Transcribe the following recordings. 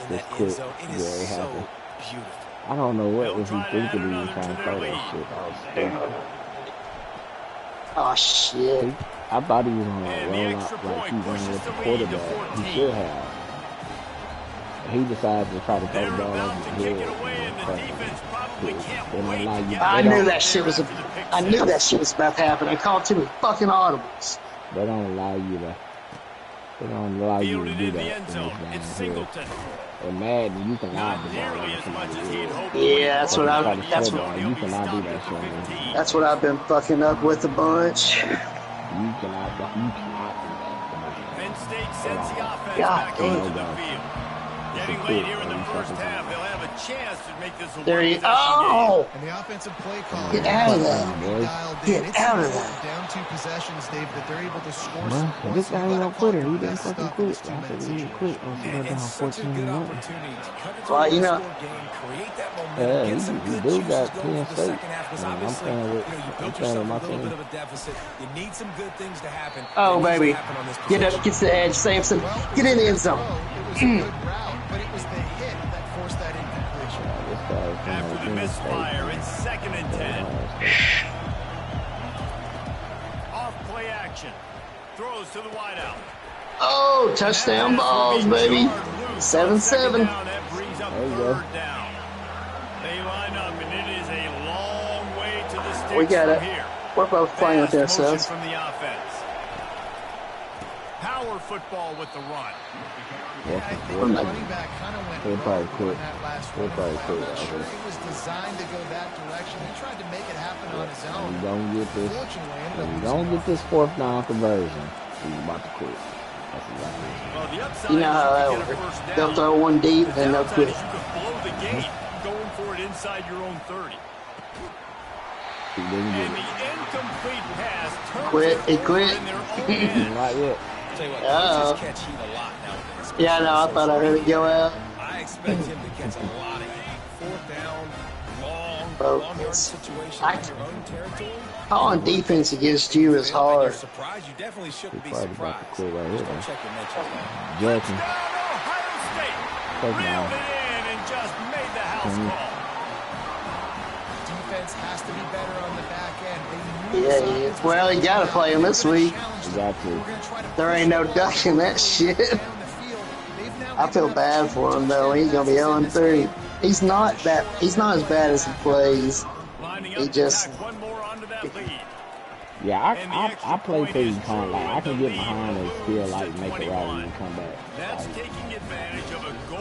in Just that end quit. zone. It is Yeah, it so happened. beautiful. I don't know what They'll was he try to add thinking he was another trying to 2 to throw their that lead. shit. That was stupid. Oh shit. I thought he was gonna And the roll extra out like point he ran pushes with the the lead to quarterback. He 14. should have. He decided to try to throw the They're ball over about the to kick head it and away, then and the fuck defense probably it. can't They don't wait allow to you. get I They back knew don't. out that shit there was after the pick I knew that six. shit was about to happen. I called too many fucking audibles. They don't allow you to. They don't allow you to Fielded do in the that end in zone. this It's game here. Singleton. And Madden, you can lob Not the ball nearly over as much somebody's as he'd head. hoped, but when Yeah, he that's broke what it I out Try of to the that's end spread what it zone, out. he'll You be cannot do stopped that, at the Sherman. 15. that's what I've been fucking up with a bunch. You cannot. You cannot do that. Penn State At sends the all. offense God back damn. No onto the go. field. It's a Getting late quit. here in the 30 first seconds half, left. they'll have a chance to make this a There he one-possession game. Oh And the offensive play Come call on, get man. out of has Fuck to that. me, be boy. dialed in. Get It's out of important that. down 2 possessions, Dave, that they're able to score Bro, some but points. this So you guy ain't got to no play quitter. your He didn't best fucking stuff in quit. this I said 2-minute he didn't quit situation. once he And got it's down such a 14 to good nothing. opportunity to cut into a Well, you know, low-score game, create that momentum, Yeah, get some he good do juices got going Penn for the State. second half. Because And obviously, you I'm built playing yourself with a my little bit team. of a deficit. You need some good things to happen. oh It needs to baby. happen on this Get possession. up, get to the edge, Samson. Well, it Get was in a the end good zone. throw. It was a good route, but it was the hit that forced that incompletion. This guy is from After the Penn State. misfire, it's second and 10. Off play action. Throws to the wideout. Oh, touchdown balls, baby. 7-7. That brings up There you third go. down. They line up, and it is a long way to the sticks We got from it. here. We're both playing with Fast motion ourselves. from the offense. Power football with the run. Yeah, I think the We're not- running back kind of went He'll probably rogue quit. on that last He'll running probably play. quit I'm not right sure here. it was designed to go that direction. He tried to make it happen on his own. You don't get this. Fortunately, ended When up you losing don't get yards. this fourth down conversion, he's about to quit. That's exactly it. Well, the upside You know how is that you could get a works. first They'll down. throw one deep, The then they'll downside quit. is you could blow the gate going for it inside your own 30. He didn't And get the it. incomplete pass turns Quit. it He over quit. in their own end. Not yet. Tell you what, Uh-oh. coaches catch heat a lot nowadays. Yeah, I know. I thought I heard it go out. I expect him to catch a lot of heat. Fourth down, Bro, long yard situation I- in your own territory. Calling defense against you is Fail and you're hard. surprised. You definitely shouldn't be He's probably about to surprised. quit right Just here, don't though. check your mentions though. Jackson. Touchdown, Ohio State. Touchdown. Reeled it in and just made the house call. Defense has to be better on the back end. They knew Yeah, this he is. offense Well, was you gotta gonna play him be this able to week. challenge You them. got to. We're gonna try to There push ain't no the ducking that shit. down the field. They've now I feel given up bad 2 for him though. He's gonna be touchdown 0 passes in this 3. game. He's not that. He's not as bad as he plays. Lining He up to just. tack one more onto that lead. Yeah, And the I extra play point pretty is kind of true, like I and can the get lead behind and moves still to like make a 21. rally and come back. That's Like, taking advantage of a goal.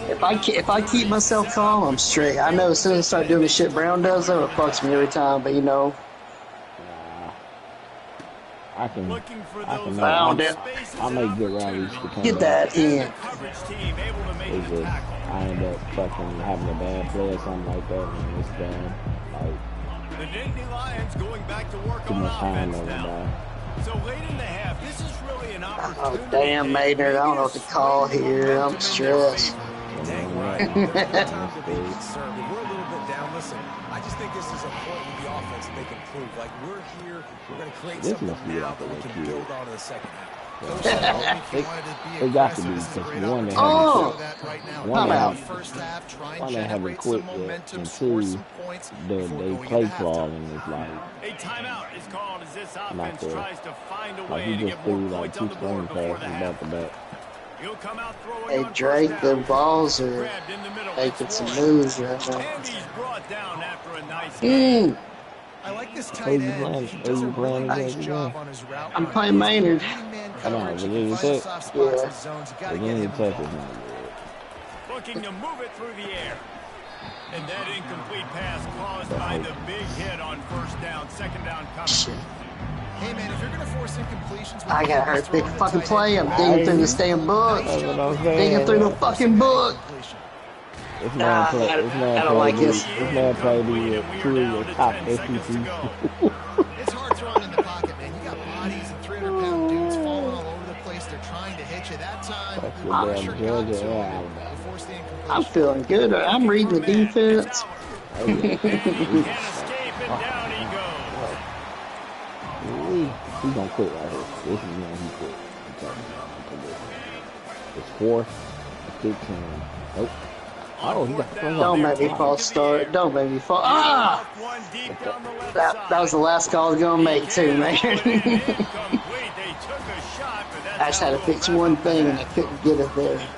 If I keep myself calm, I'm straight. I know as soon as I start doing the shit Brown does, though, it fucks me every time. But you know, I can Looking for I those can Found open it. spaces I and make good rallies to come opportunities. get back. that And in. the coverage team able to make It's the just tackle. I end up fucking having a bad play or something like that, and it's done. Like The Nittany Lions going back to work too on much time offense over now. by. So late in the half, this is really an Oh opportunity. damn, Maynard! I don't know what to call here. I'm stressed. Dang right. There's no time to be concerned. If we're a little bit down, listen, I just think this is a point with the offense that they can prove. Like, we're here, we're going to create This something must be now like that we a can kid. build on in the second half. Coach said, if you wanted to be It got to aggressive, be this is a because great one, they opportunity Oh. to show that right now. One, Time they out. The first half, try and one, they haven't generate quit some yet, momentum, and score two, some points they before going play into halftime. calling is like A timeout is called as this not offense there. tries to find a Like way he to just get more threw like points 2 on the board screen before passes the back half. to back. He'll come out throwing Hey on Drake, first the down. balls are Grabbed in the middle. making It's some Warren. moves right now. And he's brought down after a nice gain. Mm, I like this Who tight you end. playing? He Who does a you really playing nice against again? job on his route I'm running. playing Maynard. Leading man Hold on, coverage. He Virginia can find the Tech. soft spots Yeah. in zones. You got to get Virginia him Tech is involved. not good. Looking to move it through the air. And that incomplete pass caused by the big hit on first down, second down coming. Hey man, if you're going to force incompletions, with I the got ball, hurt. throw Big it to fucking tight play. end. I'm digging through Nice. this damn book. Nice job That's what I'm with Digging saying. through the fucking book. completion. This man play. This I man don't like played this. me. This man played me with Incomplete, and we are 2 of down your to top 10 seconds to SEC go. schools. It's hard throwing in the pocket, man. You got bodies and 300-pound dudes falling all over the place. They're trying to hit you. That time, Fuck the your damn pressure got Georgia to and him. Alabama. They forced the incompletion. I'm feeling good. I'm reading the defense. Oh yeah. And he We can't got escape, and down he goes. He's gonna quit right here. This is when he quit. I'm telling you. I'm predicting. It's 4th and 15. Nope. Oh, he got flung Don't off. make me false start. Don't make me fall. Ah! One deep down the left That was the side. last call I was gonna make too, man. Incomplete. They took a shot, but that's I just how had to we'll fix wrap one up the thing and I half. couldn't get it there.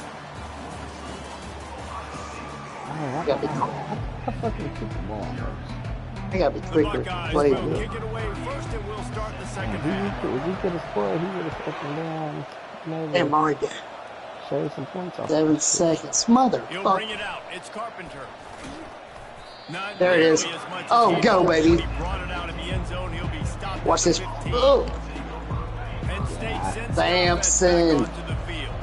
Oh, Gotta be I fucking kicked the ball first. I gotta be The quicker to Buckeyes play will with. kick it away first, and we'll start the second If half. he could have scored, he would have fucking down. Damn, Maybe already shaved some points off. 7 seconds. He'll Motherfucker. bring it out. It's Carpenter. Not There it is. nearly as much as Oh, he go, hoped. baby. When he brought it out in the end zone, he'll be stopped Watch at the this. 15. Oh, Penn State sends Samson. the offense back onto the field.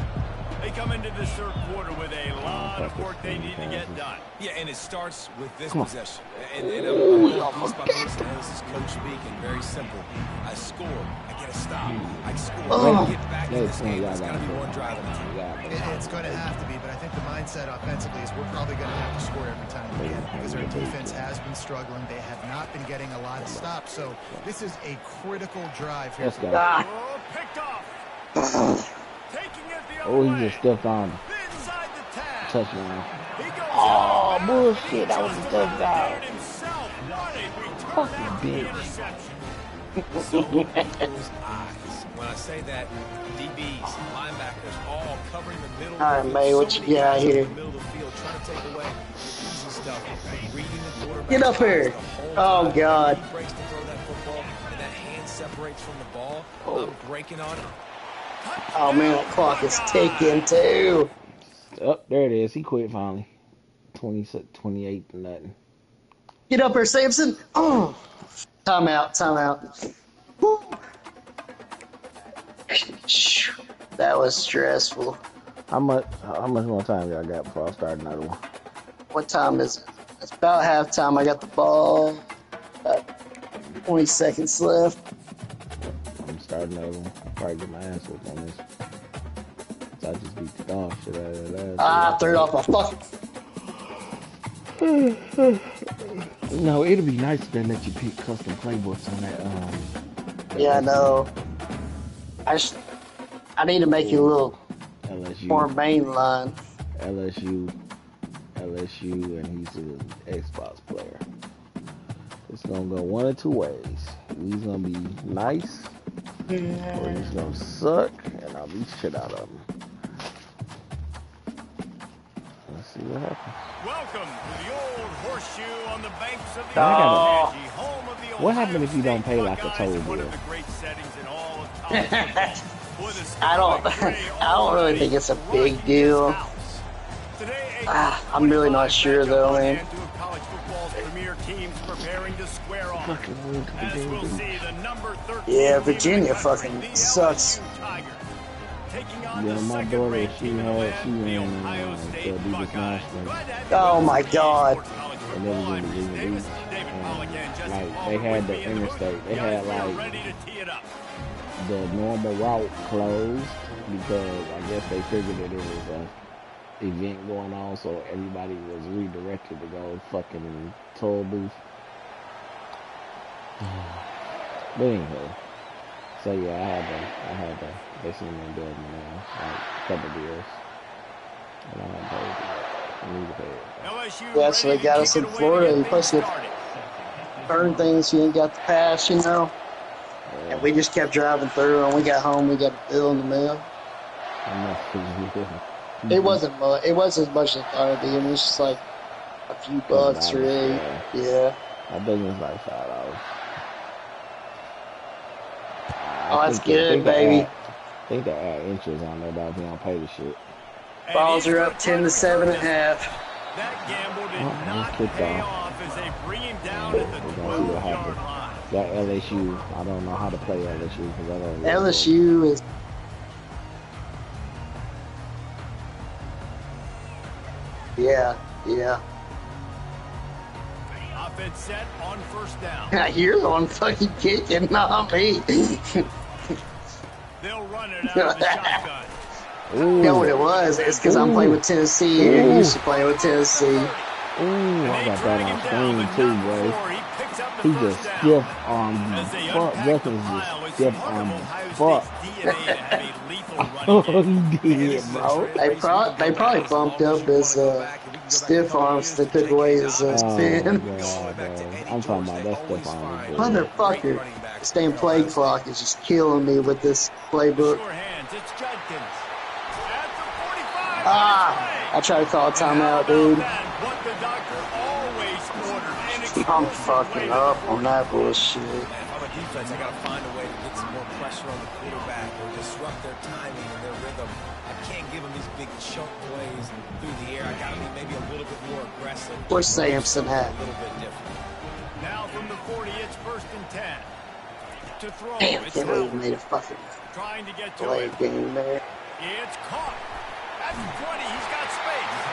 They come into this third quarter with a lot of work they need to get done. Yeah, and it starts with this possession. And I'm really pleased about this. This is coach speaking. Very simple. I score. I get a stop. I score. Oh. I get back in this game. It's got to be one drive at a time. It's going to have to be, but I think the mindset offensively is we're probably going to have to score every time we can because our defense has been struggling. They have not been getting a lot of stops. So this is a critical drive here. Let's go. ah. Oh, picked off. Taking it the other Oh, he way. just stepped on Inside the tag. touchdown. He goes Oh, out. bullshit. That was a touchdown. Did it himself. What a return Fucking after the bitch. interception. So those eyes. When I say that, DBs, linebackers, all covering the middle. All right, May, what you got here? In the middle of the field, trying to take away the easy stuff. Reading the quarterback. Get up here. Oh, God. He breaks to throw that football, and that hand separates from the ball. Oh. I'm breaking on it. Oh, man, that clock is ticking, too. Oh, there it is. He quit finally. 28 to nothing. Get up here, Samson. Oh. Timeout, timeout. Woo. That was stressful. How much more time y'all got before I start another one? What time is it? It's about halftime. I got the ball. About 20 seconds left. I'm starting another one. I'll probably get my ass whooped on this. So I just beat the dog shit out of that. Ah, I threw it off my fucking. No, it'd be nice if they let you pick custom playbooks on that. Yeah, I know. I need to make you a little LSU, more mainline. LSU, and he's an Xbox player. It's gonna go one of two ways. He's gonna be nice, or he's gonna suck, and I'll beat shit out of him. Let's see what happens. Welcome to the old horseshoe on the banks of the Oh. Ncaa, home of the What Ohio happened if you don't State pay like a Buckeyes, toll one bill? of the great settings in all of college football. With a I don't. scarlet I don't really gray think it's a already big deal. rushing his house. Today, a I'm really not 25 sure though, matchup man. and two of college football's premier teams preparing to square off. As we'll see, the number 13 Yeah, team in Virginia the country, fucking the sucks. LSU Tigers, taking on Yeah, the my second daughter, rate she team in the had, land, she the ran Ohio to State Adidas Buckeyes. National. Glad to have you Oh with us my today, God. Sports College And Football. then I'm we Bruce Davis, and, David Pollack, and Jesse like, Palmer they had with the me in the booth. interstate. They Guys, had we are like ready to tee it up. the normal route closed because I guess they figured that it was a event going on, so everybody was redirected to go fucking toll booth. But anyway, so yeah, I had to. They seen me building now, like a couple deals, and I had paid it. I need to pay it. LSU Yeah, so they ready got to us kick in it away to Florida. get You're things supposed to started. burn things. You ain't got the pass, you know. And we just kept driving through. And we got home. We got a bill in the mail. It wasn't much. It wasn't as much as I thought it'd be. I mean, it's just like a few bucks or $8. Yeah. I think it's like $5. Oh, that's good, baby. I think they add interest on there, but if you don't pay the shit. Balls are up 10-7.5. That gamble did Oh, not kicked pay off. off as they bring him down at the We're gonna see what 12-yard happens. line. That LSU, I don't know how to play LSU because I don't. LSU is. Yeah, yeah. Offense set on first down. You're the one fucking kicking, not me. They'll run it out of the shotgun. You know what it was? It's because I'm playing with Tennessee. You're used to playing with Tennessee. Ooh, I got that on screen too, boy. He picks up the He first just down. stiff armed As they fuck. unpack the Wilkins pile, just it stiff seems like armed Ohio fuck. State's DNA to have a lethal Oh, running game. he did, bro. They probably bumped up his stiff arms. They took away his Oh spin. god, bro. I'm talking about that stiff arm. Motherfucker, staying play clock is just killing me with this playbook. Sure hands, it's Judkins. At the 45, I try to call a timeout, dude. What the doctor always ordered. I'm fucking up on that bullshit. And if I'm a defense, I got to find a way to get some more pressure on the quarterback or disrupt their timing and their rhythm. I can't give them these big chunk plays through the air. I got to be maybe a little bit more aggressive. Where's Sampson at? A little bit different. Now from the 40, it's 1st and 10. To throw, Damn, it's can't believe Howard. we made a fucking Trying to get to play it. game there. It's caught. That's 20. He's got space.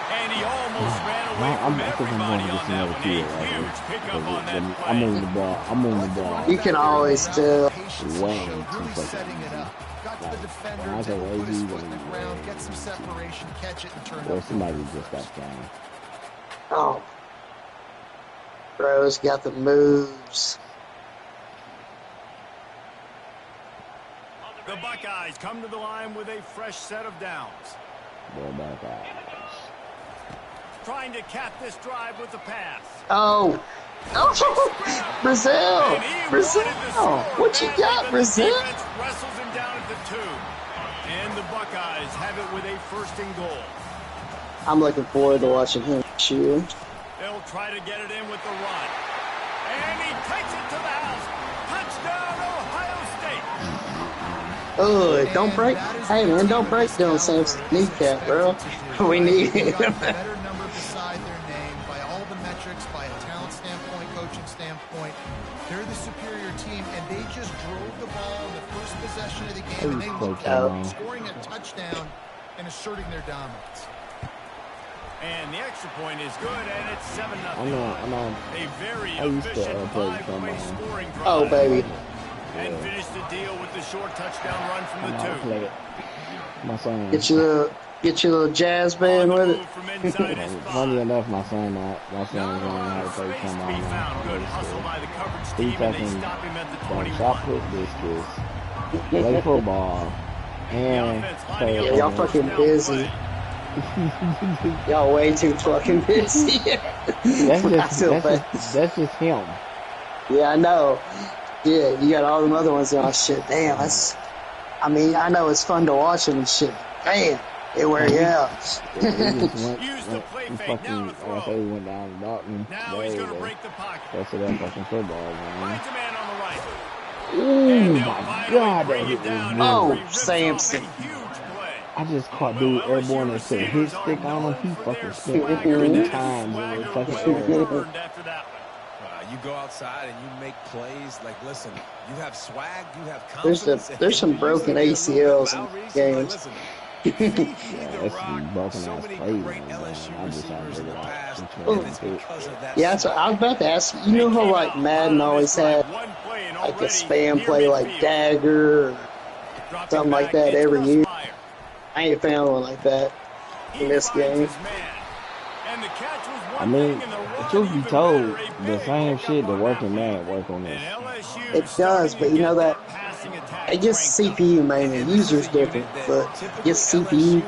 And he almost ran away from everybody on that one. A huge pickup on that play. I'm moving the ball. I'm moving the ball. You can always tell. Way They're too really fucking setting it up. Got to the defender, when I say able to put his lazy, foot in the ground, get some separation, catch it, and turn or it. somebody just got down. Oh. Bro's got the moves. The Buckeyes come to the line with a fresh set of downs. Boy, back out. Trying to cap this drive with the pass. Oh. Oh, Brazil. Brazil. What you got, Brazil? The defense wrestles him down at the 2. And the Buckeyes have it with a 1st and goal. I'm looking forward to watching him shoot. They'll try to get it in with the run. And he takes it to the house. Touchdown, Ohio State. Oh, don't break. Hey, man, don't break Dylan Sampson's kneecap, bro. We need him. Better number beside their name by all the metrics, by a talent standpoint, coaching standpoint. They're the superior team, and they just drove the ball in the first possession of the game, and they looked out, scoring a touchdown and asserting their dominance. And the extra point is good, and it's 7-0. I know. A very I used to efficient play 5-way some, scoring drive. Oh, baby. And finish the deal with the short touchdown run from the 2. Play it. My son. Get your little jazz band with it. From inside his Funny spot. enough, my son is learning how to play Space some to be found. Good hustle by the coverage He team, and they fucking stop him at the don't 21. shot put discus, play football, and play. Yeah, y'all fucking busy. Y'all way too fucking busy. That's just him. Yeah, I know. Yeah, you got all them other ones on shit. Damn, that's. I mean, I know it's fun to watch them and shit. Damn, it wear you out. Use the play fake. Fucking, Now to I throw. we went down to Dalton. Now he's going to break the pocket. That's that fucking football, man. Finds a man on the right. Oh my God, that hit was down. good. Oh, He rips off a Sampson. huge play. I just caught dude airborne and said hit stick on him. He fucking spent 3 times in the fucking air. After that one. You go outside and you make plays. Like, listen, you have swag, you have confidence. There's some broken ACLs in games. Yeah, that's some broken ass plays, man. I just had to figure out which one. Yeah, that's what I was about to ask. You know how like Madden always had like a spam play like dagger or something like that every year? I ain't found one like that in this game. I mean, truth be told, the same shit that work in Madden work on this. It does, but you know that I guess CPU mainly. User's different, but I guess CPU.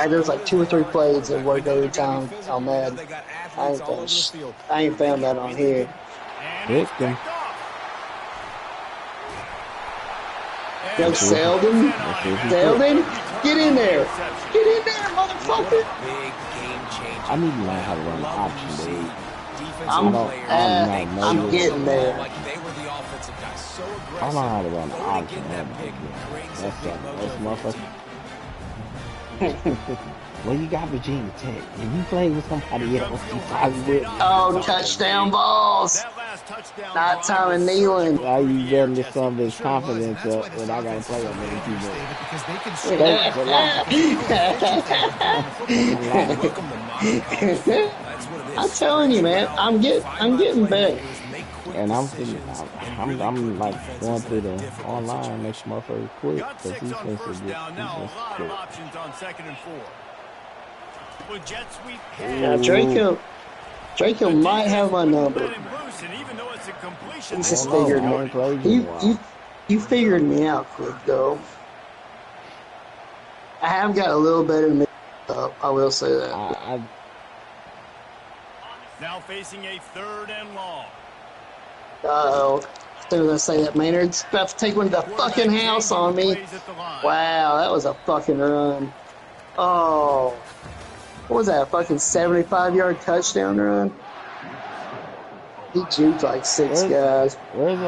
There's like 2 or 3 plays that work every time on Madden. I ain't found that on here. Victim. Yo, Selden, get in there, motherfucker. I need to learn how to run the option, dude. I'm getting there. I don't know how to run the option, man. That's motherfucker. Well, you got Virginia Tech. If you play with somebody else, you probably will. Oh, touchdown balls. Not Tommy Nealon. Why you getting this some of his confidence up when I got to play on many people? I'm telling you, man, I'm getting better. And I'm like going through the online next motherfucker quick because he's supposed to get now a lot of options on 2nd and 4. Now, Draco might have my number. He's just figured me. You figured me out quick, though. I have got a little better mix up, I will say that. Now facing a 3rd and long. Uh-oh. As soon as I say that, Maynard's about to take one to the fucking house on me. Wow, that was a fucking run. Oh. What was that, a fucking 75-yard touchdown run? He juked like 6 guys. Where's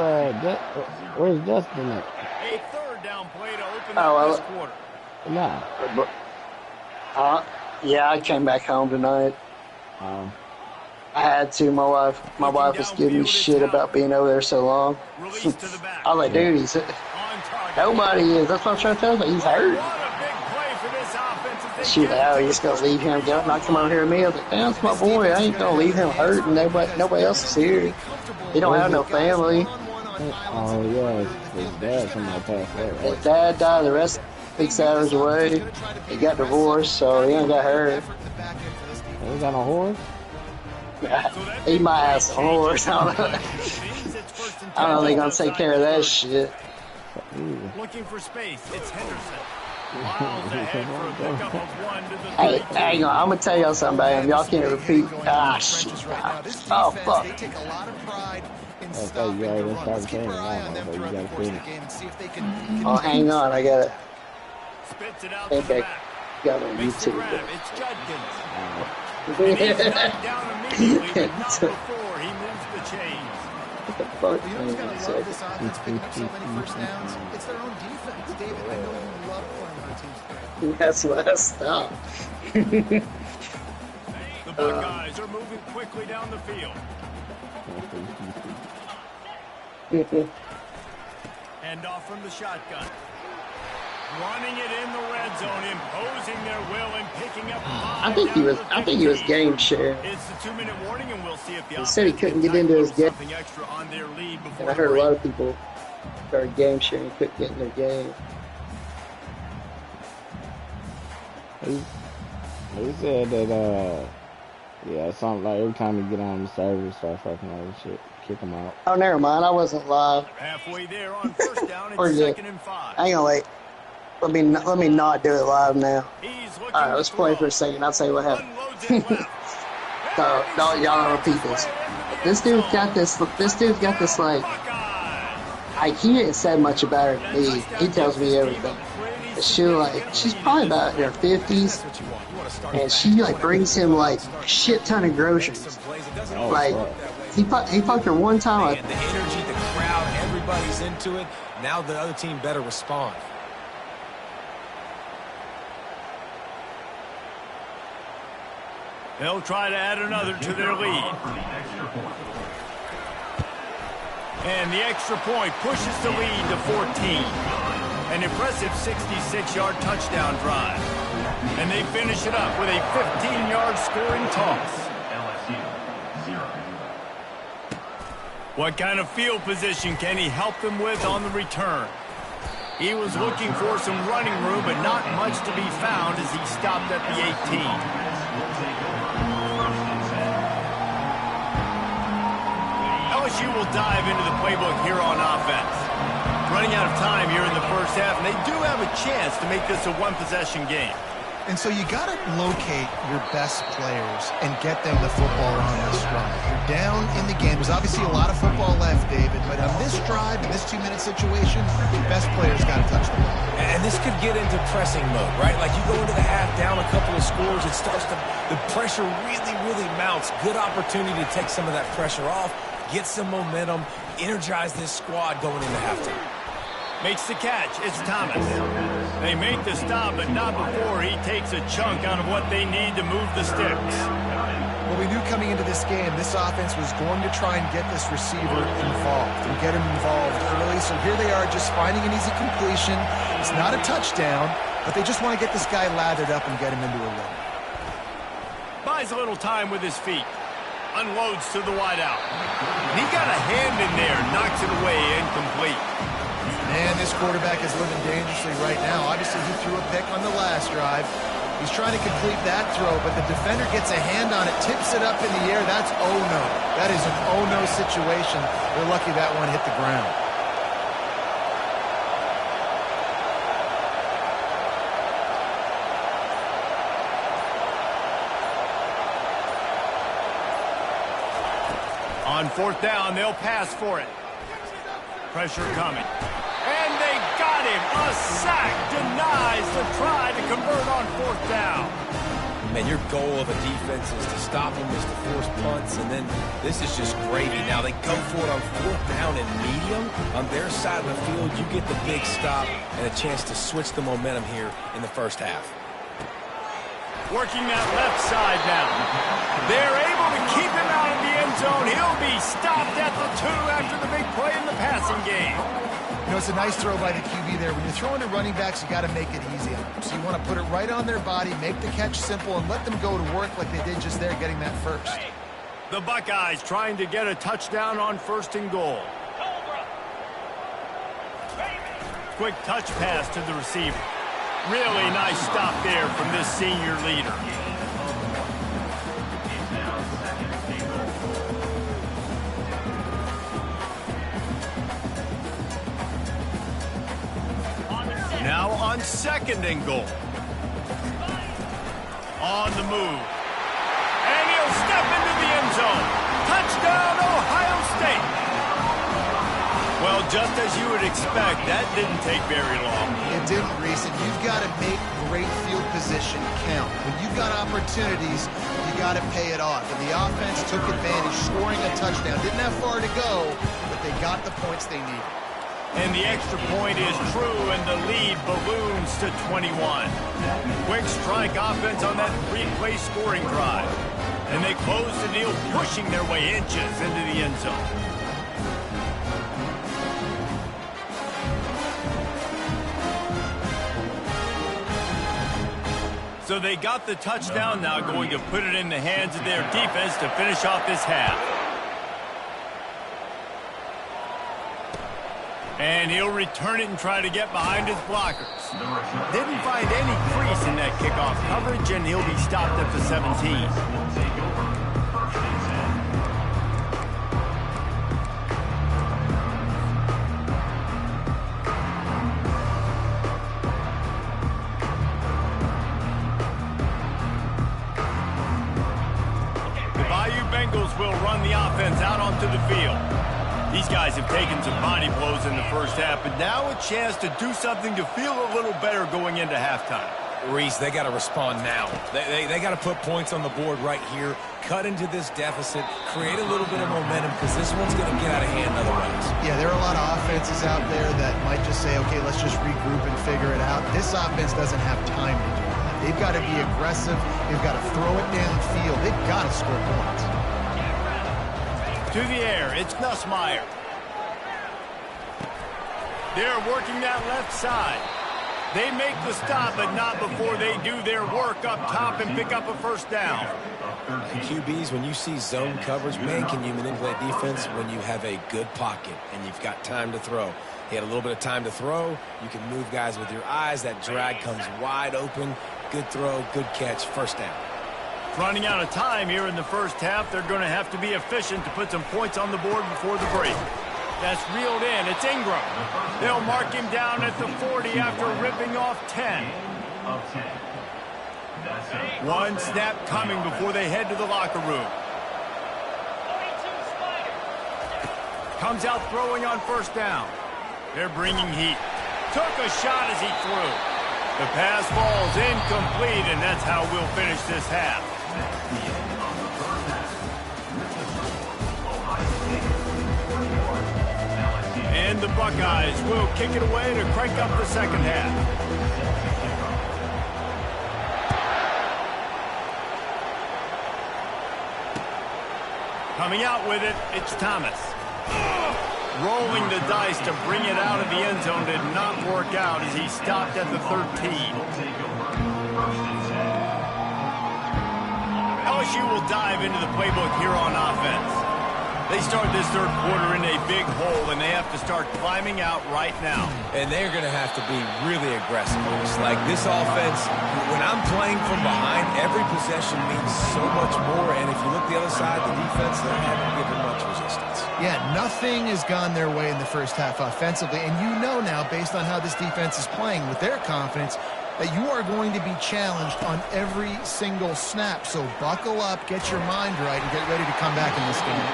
Dustin at? A 3rd down play to open up this quarter. Nah. Yeah, I came back home tonight. I had to. My wife was giving me shit about being over there so long. I was like, dude, nobody is. That's what I'm trying to tell you. He's hurt. She was like, oh, you're just going to leave him not come over here with me? I was like, that's my boy. I ain't going to leave him hurt and nobody else is here. He don't have no family. Oh, yeah. His dad somehow passed away, right? His dad died the rest 6 hours away. He got divorced, so he ain't got hurt. He ain't got no horse? He might have some horse. I don't know. I don't know if they're going to take care of that shit. Looking for space. It's Henderson. Miles ahead for a pickup of 1 to the 13. Hey, hang on. I'm going to tell y'all something about him. Y'all can't repeat. Ah, shit. Oh, fuck. They take a lot of pride in Okay, stopping you the already run. started So keep saying our eye that, on them so you throughout gotta the course of the finish. game and see if they can Oh, hang on. I got it. Spits it out I to the think back. I got it on Makes the YouTube. grab. It's Judkins. He's knocked down immediately, but not before he moves the chains. What the fuck? You know who's going to love this offense picking up so many first downs? It's their own defense. David, I know you love playing on teams. That's why I stopped. The Buckeyes are moving quickly down the field. Hand off from the shotgun. Running it in the red zone, imposing their will and picking up. I think he was game share. It's the 2-minute warning, and we'll see if the He said he couldn't get into his game. something extra on their lead before And I heard a lot of people started game sharing, quit getting their game. He said that, yeah, something like every time you get on the server, start fucking all this shit, kick him out. Oh, never mind. I wasn't live. halfway there on 1st down. Or It's good. 2nd and 5. Hang on, wait. Let me not do it live now. He's looking All right, let's to play throw. for a second. I'll tell you what happened. Unloads it left. So, y'all don't repeat this. This dude's got this like, he didn't say much about her to me. He tells me everything. But she's probably about in her 50s, and she like brings him like a shit ton of groceries. Like, he fucked her one time. Like, The energy, the crowd, everybody's into it. Now the other team better respond. They'll try to add another to their lead. And the extra point pushes the lead to 14. An impressive 66-yard touchdown drive. And they finish it up with a 15-yard scoring toss. What kind of field position can he help them with on the return? He was looking for some running room, but not much to be found as he stopped at the 18. LSU will dive into the playbook here on offense. Running out of time here in the first half, and they do have a chance to make this a one-possession game. And so you got to locate your best players and get them the football on this run. You're down in the game. There's obviously a lot of football left, David, but on this drive, in this 2-minute situation, your best players got to touch the ball. And this could get into pressing mode, right? Like you go into the half down a couple of scores, it starts to, the pressure really, really mounts. Good opportunity to take some of that pressure off, get some momentum, energize this squad going into halftime. Makes the catch. It's Thomas. They make the stop, but not before he takes a chunk out of what they need to move the sticks. Well, we knew coming into this game, this offense was going to try and get this receiver involved and get him involved early. So here they are just finding an easy completion. It's not a touchdown, but they just want to get this guy lathered up and get him into a run. Buys a little time with his feet. Unloads to the wideout. He got a hand in there, knocks it away, incomplete. Man, this quarterback is living dangerously right now. Obviously, he threw a pick on the last drive. He's trying to complete that throw, but the defender gets a hand on it, tips it up in the air. That's oh-no. That is an oh-no situation. They're lucky that one hit the ground. On 4th down, they'll pass for it. Pressure coming. And they got him. A sack denies the try to convert on 4th down. Man, your goal of a defense is to stop them, is to force punts, and then this is just gravy. Now they go for it on 4th down and medium. On their side of the field, you get the big stop and a chance to switch the momentum here in the first half. Working that left side now. They're able to keep him out of the end zone. He'll be stopped at the 2 after the big play in the passing game. You know, it's a nice throw by the QB there. When you're throwing to running backs, you got to make it easy on them. So you want to put it right on their body, make the catch simple, and let them go to work like they did just there, getting that first. The Buckeyes trying to get a touchdown on 1st and goal. Quick touch pass to the receiver. Really nice stop there from this senior leader. Now on 2nd and goal. On the move. And he'll step into the end zone. Touchdown, Ohio State. Well, just as you would expect, that didn't take very long. It didn't, Reese, and you've got to make great field position count. When you've got opportunities, you got to pay it off. And the offense took advantage, scoring a touchdown. Didn't have far to go, but they got the points they needed. And the extra point is true, and the lead balloons to 21. Quick strike offense on that 3-play scoring drive. And they close the deal, pushing their way inches into the end zone. So they got the touchdown, now going to put it in the hands of their defense to finish off this half. And he'll return it and try to get behind his blockers. Didn't find any crease in that kickoff coverage, and he'll be stopped at the 17. Will run the offense out onto the field. These guys have taken some body blows in the first half, but now a chance to do something to feel a little better going into halftime. Reese, they got to respond now. They got to put points on the board right here, cut into this deficit, create a little bit of momentum, because this one's going to get out of hand otherwise. Yeah, there are a lot of offenses out there that might just say, okay, let's just regroup and figure it out. This offense doesn't have time to do that. They've got to be aggressive. They've got to throw it downfield. They've got to score points. To the air, it's Nussmeier. They're working that left side. They make the stop, but not before they do their work up top and pick up a 1st down. QBs, when you see zone coverage, man, can you manipulate defense when you have a good pocket and you've got time to throw. He had a little bit of time to throw. You can move guys with your eyes. That drag comes wide open. Good throw, good catch, 1st down. Running out of time here in the first half. They're going to have to be efficient to put some points on the board before the break. That's reeled in. It's Ingram. They'll mark him down at the 40 after ripping off 10. One snap coming before they head to the locker room. Comes out throwing on 1st down. They're bringing heat. Took a shot as he threw. The pass falls incomplete, and that's how we'll finish this half. And the Buckeyes will kick it away to crank up the second half. Coming out with it, it's Thomas. Rolling the dice to bring it out of the end zone did not work out as he stopped at the 13. LSU will dive into the playbook here on offense. They start this third quarter in a big hole, and they have to start climbing out right now. And they're going to have to be really aggressive. It's like this offense, when I'm playing from behind, every possession means so much more. And if you look the other side, the defense, they haven't given much resistance. Yeah, nothing has gone their way in the first half offensively. And you know now, based on how this defense is playing with their confidence, that you are going to be challenged on every single snap. So buckle up, get your mind right, and get ready to come back in this game.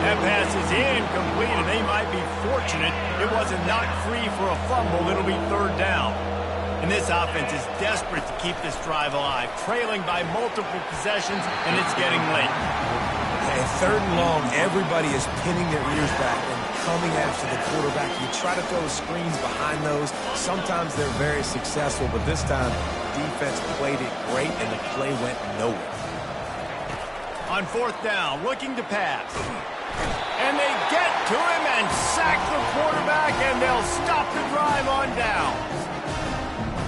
That pass is incomplete, and they might be fortunate it wasn't knocked free for a fumble. It'll be third down. And this offense is desperate to keep this drive alive, trailing by multiple possessions, and it's getting late. And third and long, everybody is pinning their ears back and coming after the quarterback. You try to throw screens behind those. Sometimes they're very successful, but this time, defense played it great, and the play went nowhere. On fourth down, looking to pass. And they get to him and sack the quarterback, and they'll stop the drive on down.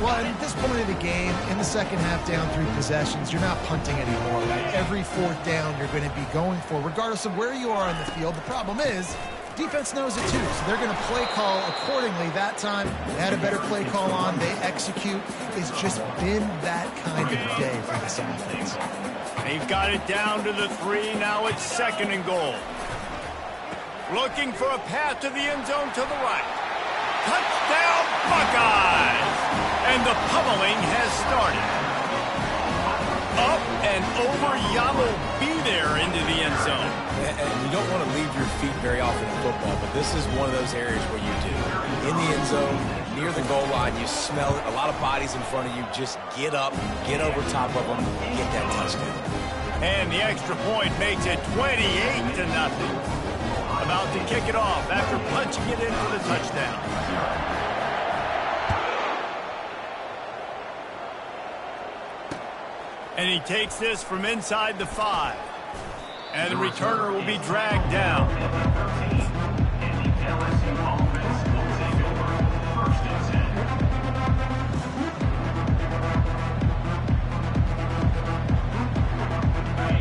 Well, at this point of the game, in the second half, down 3 possessions, you're not punting anymore, right? Every fourth down you're going to be going for, regardless of where you are on the field. The problem is, defense knows it too, so they're going to play call accordingly. That time, they had a better play call on. They execute. It's just been that kind of day for this offense. They've got it down to the 3. Now it's second and goal. Looking for a path to the end zone to the right. Touchdown, Buckeyes! And the pummeling has started. Up and over, Yamo be there into the end zone. And you don't want to leave your feet very often in football, but this is one of those areas where you do. In the end zone, near the goal line, you smell it. A lot of bodies in front of you. Just get up, get over top of them, and get that touchdown. And the extra point makes it 28-0. About to kick it off after punching it in for the touchdown. And he takes this from inside the 5. And the returner will be dragged down.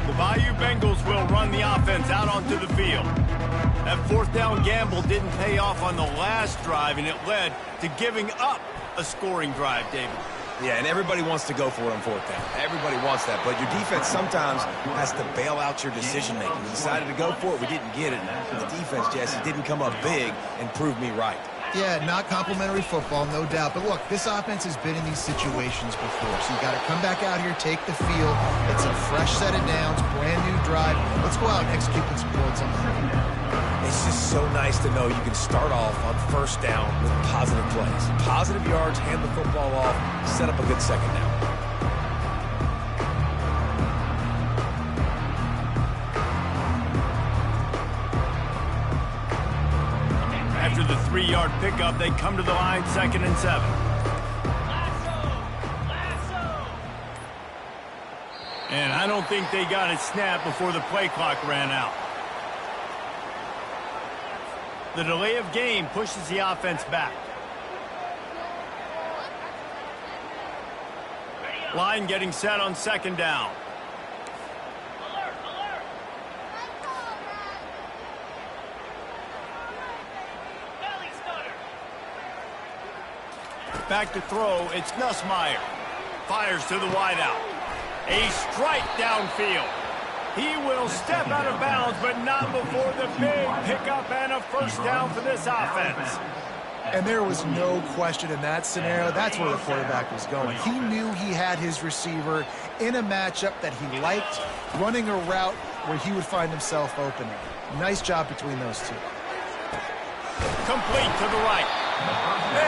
The Bayou Bengals will run the offense out onto the field. That fourth down gamble didn't pay off on the last drive, and it led to giving up a scoring drive, David. Yeah, and everybody wants to go for it on fourth down. Everybody wants that, but your defense sometimes has to bail out your decision-making. We decided to go for it. We didn't get it. The defense, Jesse, didn't come up big and prove me right. Yeah, not complimentary football, no doubt. But look, this offense has been in these situations before. So you got to come back out here, take the field. It's a fresh set of downs, brand new drive. Let's go out and execute with some points on the field. It's just so nice to know you can start off on first down with positive plays. Positive yards, hand the football off, set up a good second down. After the 3-yard pickup, they come to the line, 2nd and 7. And I don't think they got it snapped before the play clock ran out. The delay of game pushes the offense back. Line getting set on 2nd down. Back to throw, it's Nussmeier. Fires to the wideout. A strike downfield. He will step out of bounds, but not before the big pickup and a first down for this offense. And there was no question in that scenario. That's where the quarterback was going. He knew he had his receiver in a matchup that he liked, running a route where he would find himself opening. Nice job between those two. Complete to the right.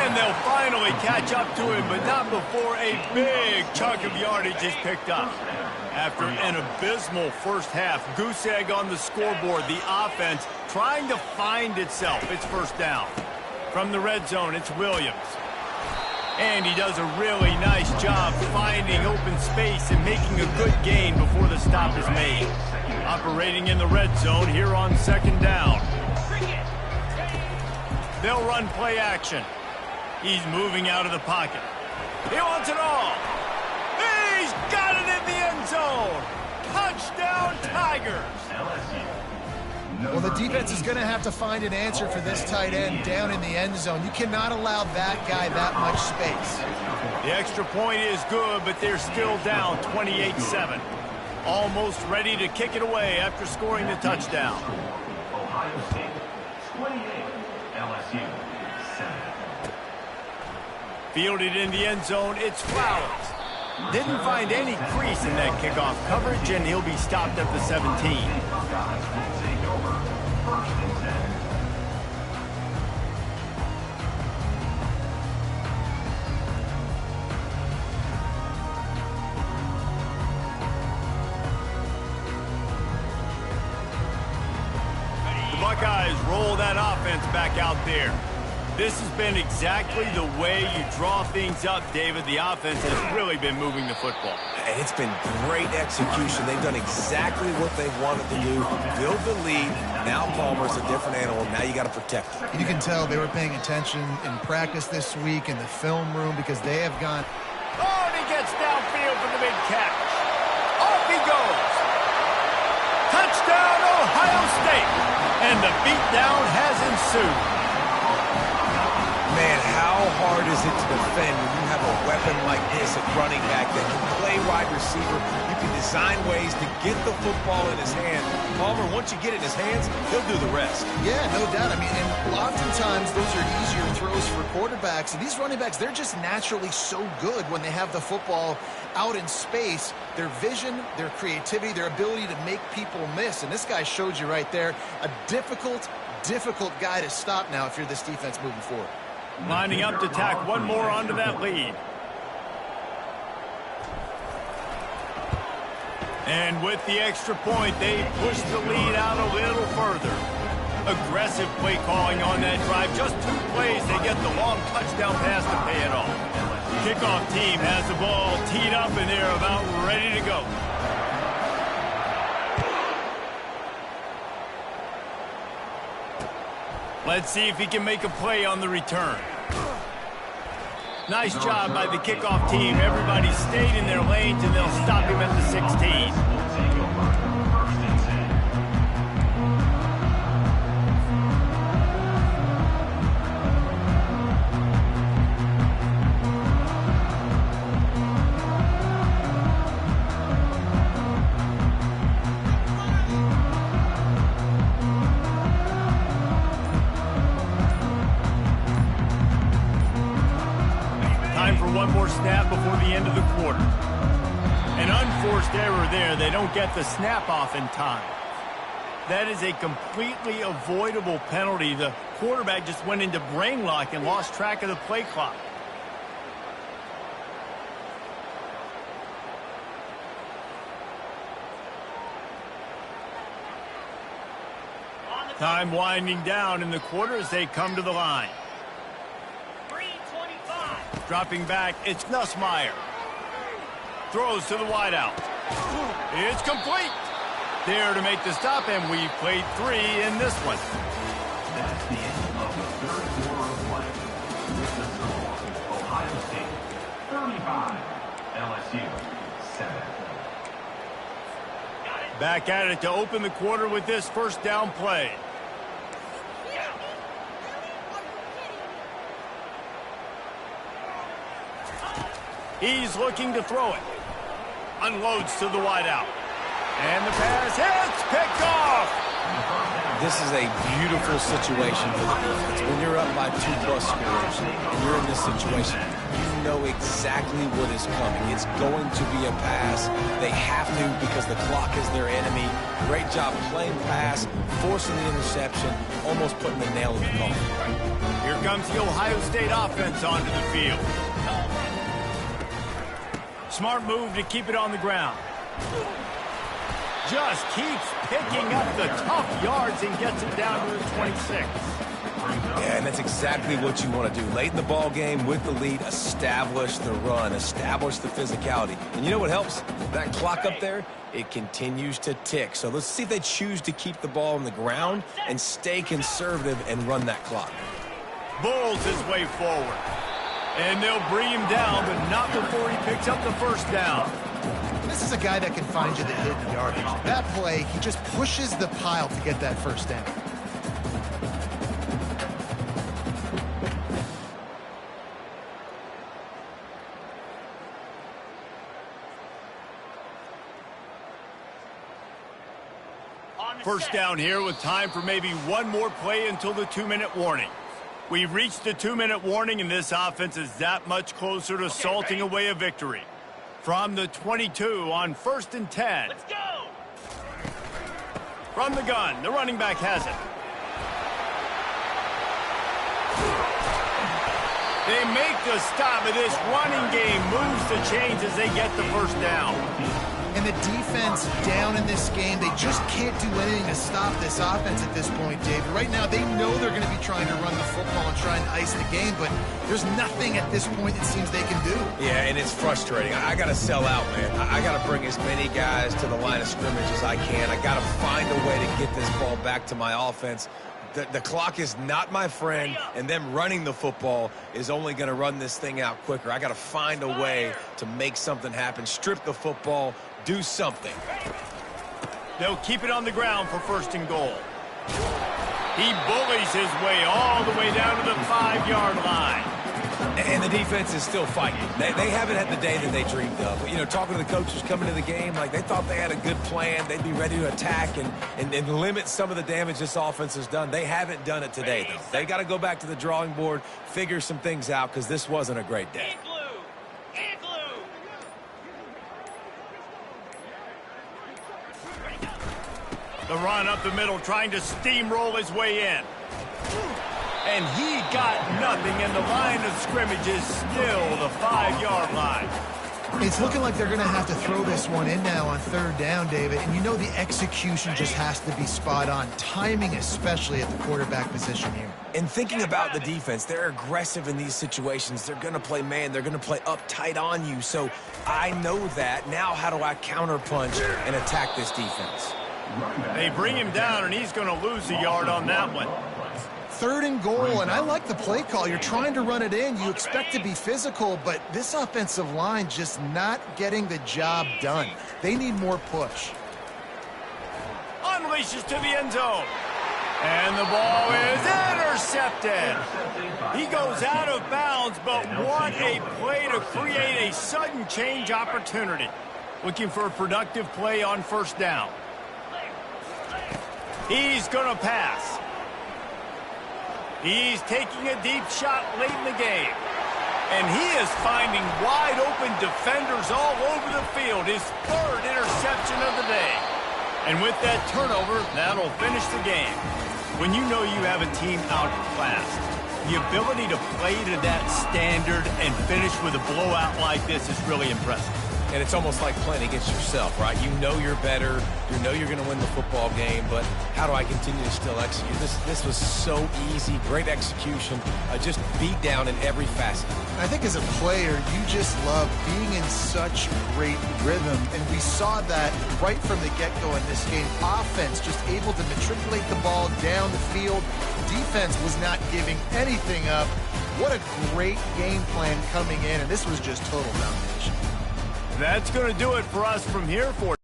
And they'll finally catch up to him, but not before a big chunk of yardage is picked up. After an abysmal first half, goose egg on the scoreboard, the offense trying to find itself. It's first down. From the red zone, it's Williams. And he does a really nice job finding open space and making a good gain before the stop is made. Operating in the red zone here on 2nd down. They'll run play action. He's moving out of the pocket. He wants it all. He's got it in the end zone. Touchdown, Tigers. Well, the defense is going to have to find an answer for this tight end down in the end zone. You cannot allow that guy that much space. The extra point is good, but they're still down 28-7. Almost ready to kick it away after scoring the touchdown. Ohio State 28, LSU 7. Fielded in the end zone, it's Flowers. Didn't find any crease in that kickoff coverage, and he'll be stopped at the 17. The Buckeyes roll that offense back out there. This has been exactly the way you draw things up, David. The offense has really been moving the football. And it's been great execution. They've done exactly what they wanted to do. Build the lead. Now Palmer's a different animal. Now you got to protect him. You can tell they were paying attention in practice this week in the film room because they have gone. Oh, and he gets downfield for the big catch. Off he goes. Touchdown, Ohio State. And the beatdown has ensued. Man, how hard is it to defend when you have a weapon like this at running back that can play wide receiver? You can design ways to get the football in his hand. Palmer, once you get it in his hands, he'll do the rest. Yeah, no doubt. I mean, and oftentimes those are easier throws for quarterbacks. And these running backs, they're just naturally so good when they have the football out in space. Their vision, their creativity, their ability to make people miss. And this guy showed you right there, a difficult guy to stop now if you're this defense moving forward. Lining up to tack one more onto that lead. And with the extra point, they push the lead out a little further. Aggressive play calling on that drive. Just 2 plays, they get the long touchdown pass to pay it off. Kickoff team has the ball teed up, and they're about ready to go. Let's see if he can make a play on the return. Nice job by the kickoff team. Everybody stayed in their lanes, and they'll stop him at the 16. One more snap before the end of the quarter. An unforced error there. They don't get the snap off in time. That is a completely avoidable penalty. The quarterback just went into brain lock and lost track of the play clock. Time winding down in the quarter as they come to the line. Dropping back, it's Nussmeier. Throws to the wideout. It's complete. There to make the stop, and we've played 3 in this one. That's the end of the third quarter of play. With the score, Ohio State 35, LSU 7. Back at it to open the quarter with this first down play. He's looking to throw it. Unloads to the wideout. And the pass hits, picked off. This is a beautiful situation for the defense. When you're up by 2+ scores and you're in this situation, you know exactly what is coming. It's going to be a pass. They have to because the clock is their enemy. Great job playing pass, forcing the interception, almost putting the nail in the coffin. Here comes the Ohio State offense onto the field. Smart move to keep it on the ground. Just keeps picking up the tough yards and gets it down to the 26. Yeah, and that's exactly what you want to do. Late in the ball game with the lead, establish the run, establish the physicality. And you know what helps? That clock up there, it continues to tick. So let's see if they choose to keep the ball on the ground and stay conservative and run that clock. Bulls his way forward. And they'll bring him down, but not before he picks up the first down. This is a guy that can find you the hidden yardage. That play, he just pushes the pile to get that first down. First down here with time for maybe one more play until the 2-minute warning. We've reached the 2-minute warning, and this offense is that much closer to salting away a victory. From the 22 on 1st and 10. Let's go! From the gun, the running back has it. They make the stop, and this running game moves the chains as they get the first down. And the defense down in this game, they just can't do anything to stop this offense at this point, David. Right now, they know they're going to be trying to run the football and try and ice the game, but there's nothing at this point it seems they can do. Yeah, and it's frustrating. I got to sell out, man. I got to bring as many guys to the line of scrimmage as I can. I got to find a way to get this ball back to my offense. The clock is not my friend, and them running the football is only going to run this thing out quicker. I got to find a way to make something happen, strip the football, do something. They'll keep it on the ground for 1st and goal. He bullies his way all the way down to the 5-yard line. And the defense is still fighting. They haven't had the day that they dreamed of. You know, talking to the coaches coming to the game, like they thought they had a good plan. They'd be ready to attack and limit some of the damage this offense has done. They haven't done it today, though. They got to go back to the drawing board, figure some things out, because this wasn't a great day. The run up the middle, trying to steamroll his way in. And he got nothing, and the line of scrimmage is still the 5-yard line. It's looking like they're going to have to throw this one in now on 3rd down, David. And you know the execution just has to be spot on. Timing especially at the quarterback position here. And thinking about the defense, they're aggressive in these situations. They're going to play man. They're going to play uptight on you. So I know that. Now how do I counterpunch and attack this defense? They bring him down, and he's going to lose a yard on that one. 3rd and goal, and I like the play call. You're trying to run it in. You expect to be physical, but this offensive line just not getting the job done. They need more push. Unleashes to the end zone. And the ball is intercepted. He goes out of bounds, but what a play to create a sudden change opportunity. Looking for a productive play on 1st down. He's going to pass. He's taking a deep shot late in the game. And he is finding wide open defenders all over the field. His 3rd interception of the day. And with that turnover, that'll finish the game. When you know you have a team outclassed, the ability to play to that standard and finish with a blowout like this is really impressive. And it's almost like playing against yourself, right? You know you're better. You know you're going to win the football game, but how do I continue to still execute? This was so easy. Great execution. Just beat down in every facet. I think as a player, you just love being in such great rhythm, and we saw that right from the get-go in this game. Offense just able to matriculate the ball down the field. Defense was not giving anything up. What a great game plan coming in, and this was just total domination. That's going to do it for us from here for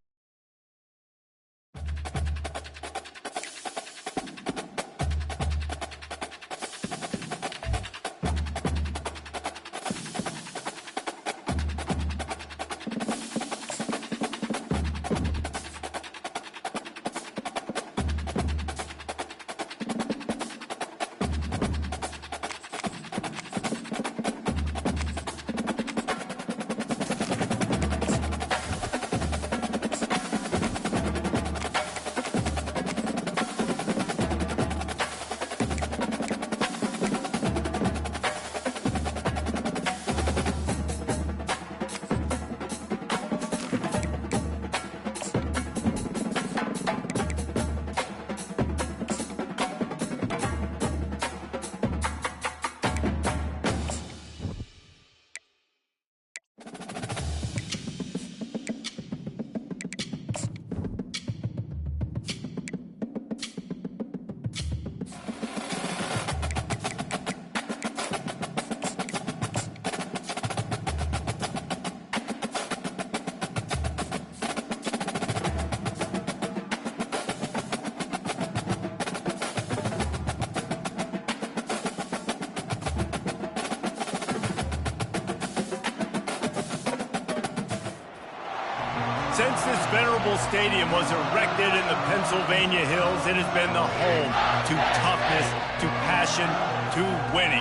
Since this venerable stadium was erected in the Pennsylvania Hills, it has been the home to toughness, to passion, to winning.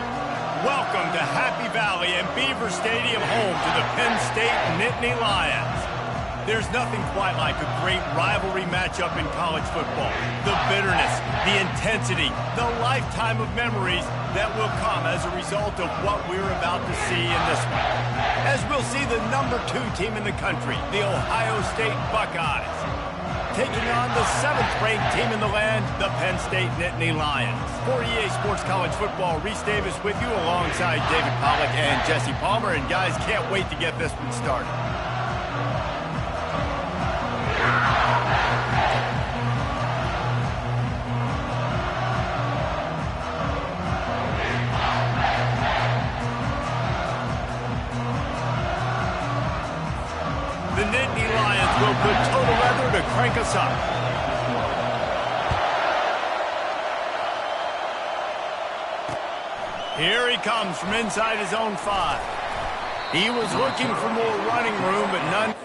Welcome to Happy Valley and Beaver Stadium, home to the Penn State Nittany Lions. There's nothing quite like a great rivalry matchup in college football. The bitterness, the intensity, the lifetime of memories that will come as a result of what we're about to see in this one. As we'll see the #2 team in the country, the Ohio State Buckeyes, taking on the 7th-ranked team in the land, the Penn State Nittany Lions. For EA Sports College Football, Reese Davis with you alongside David Pollack and Jesse Palmer. And guys, can't wait to get this one started. The Nittany Lions will put total leather to crank us up. Here he comes from inside his own 5. He was looking for more running room, but none.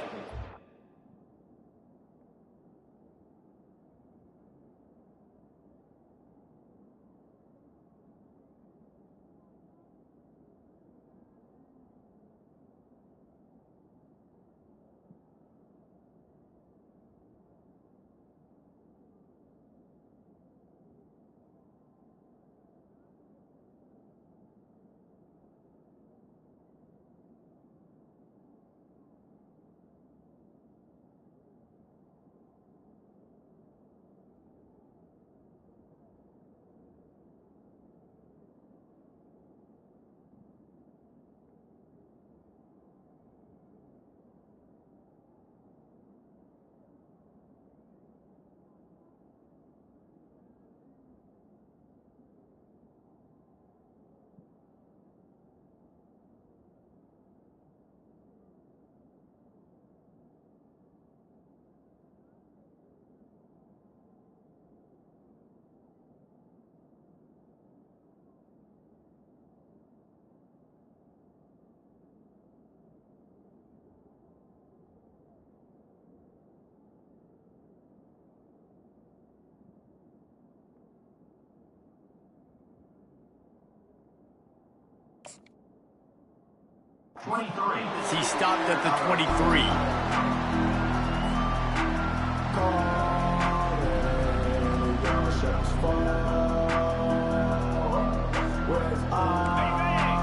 He stopped at the 23.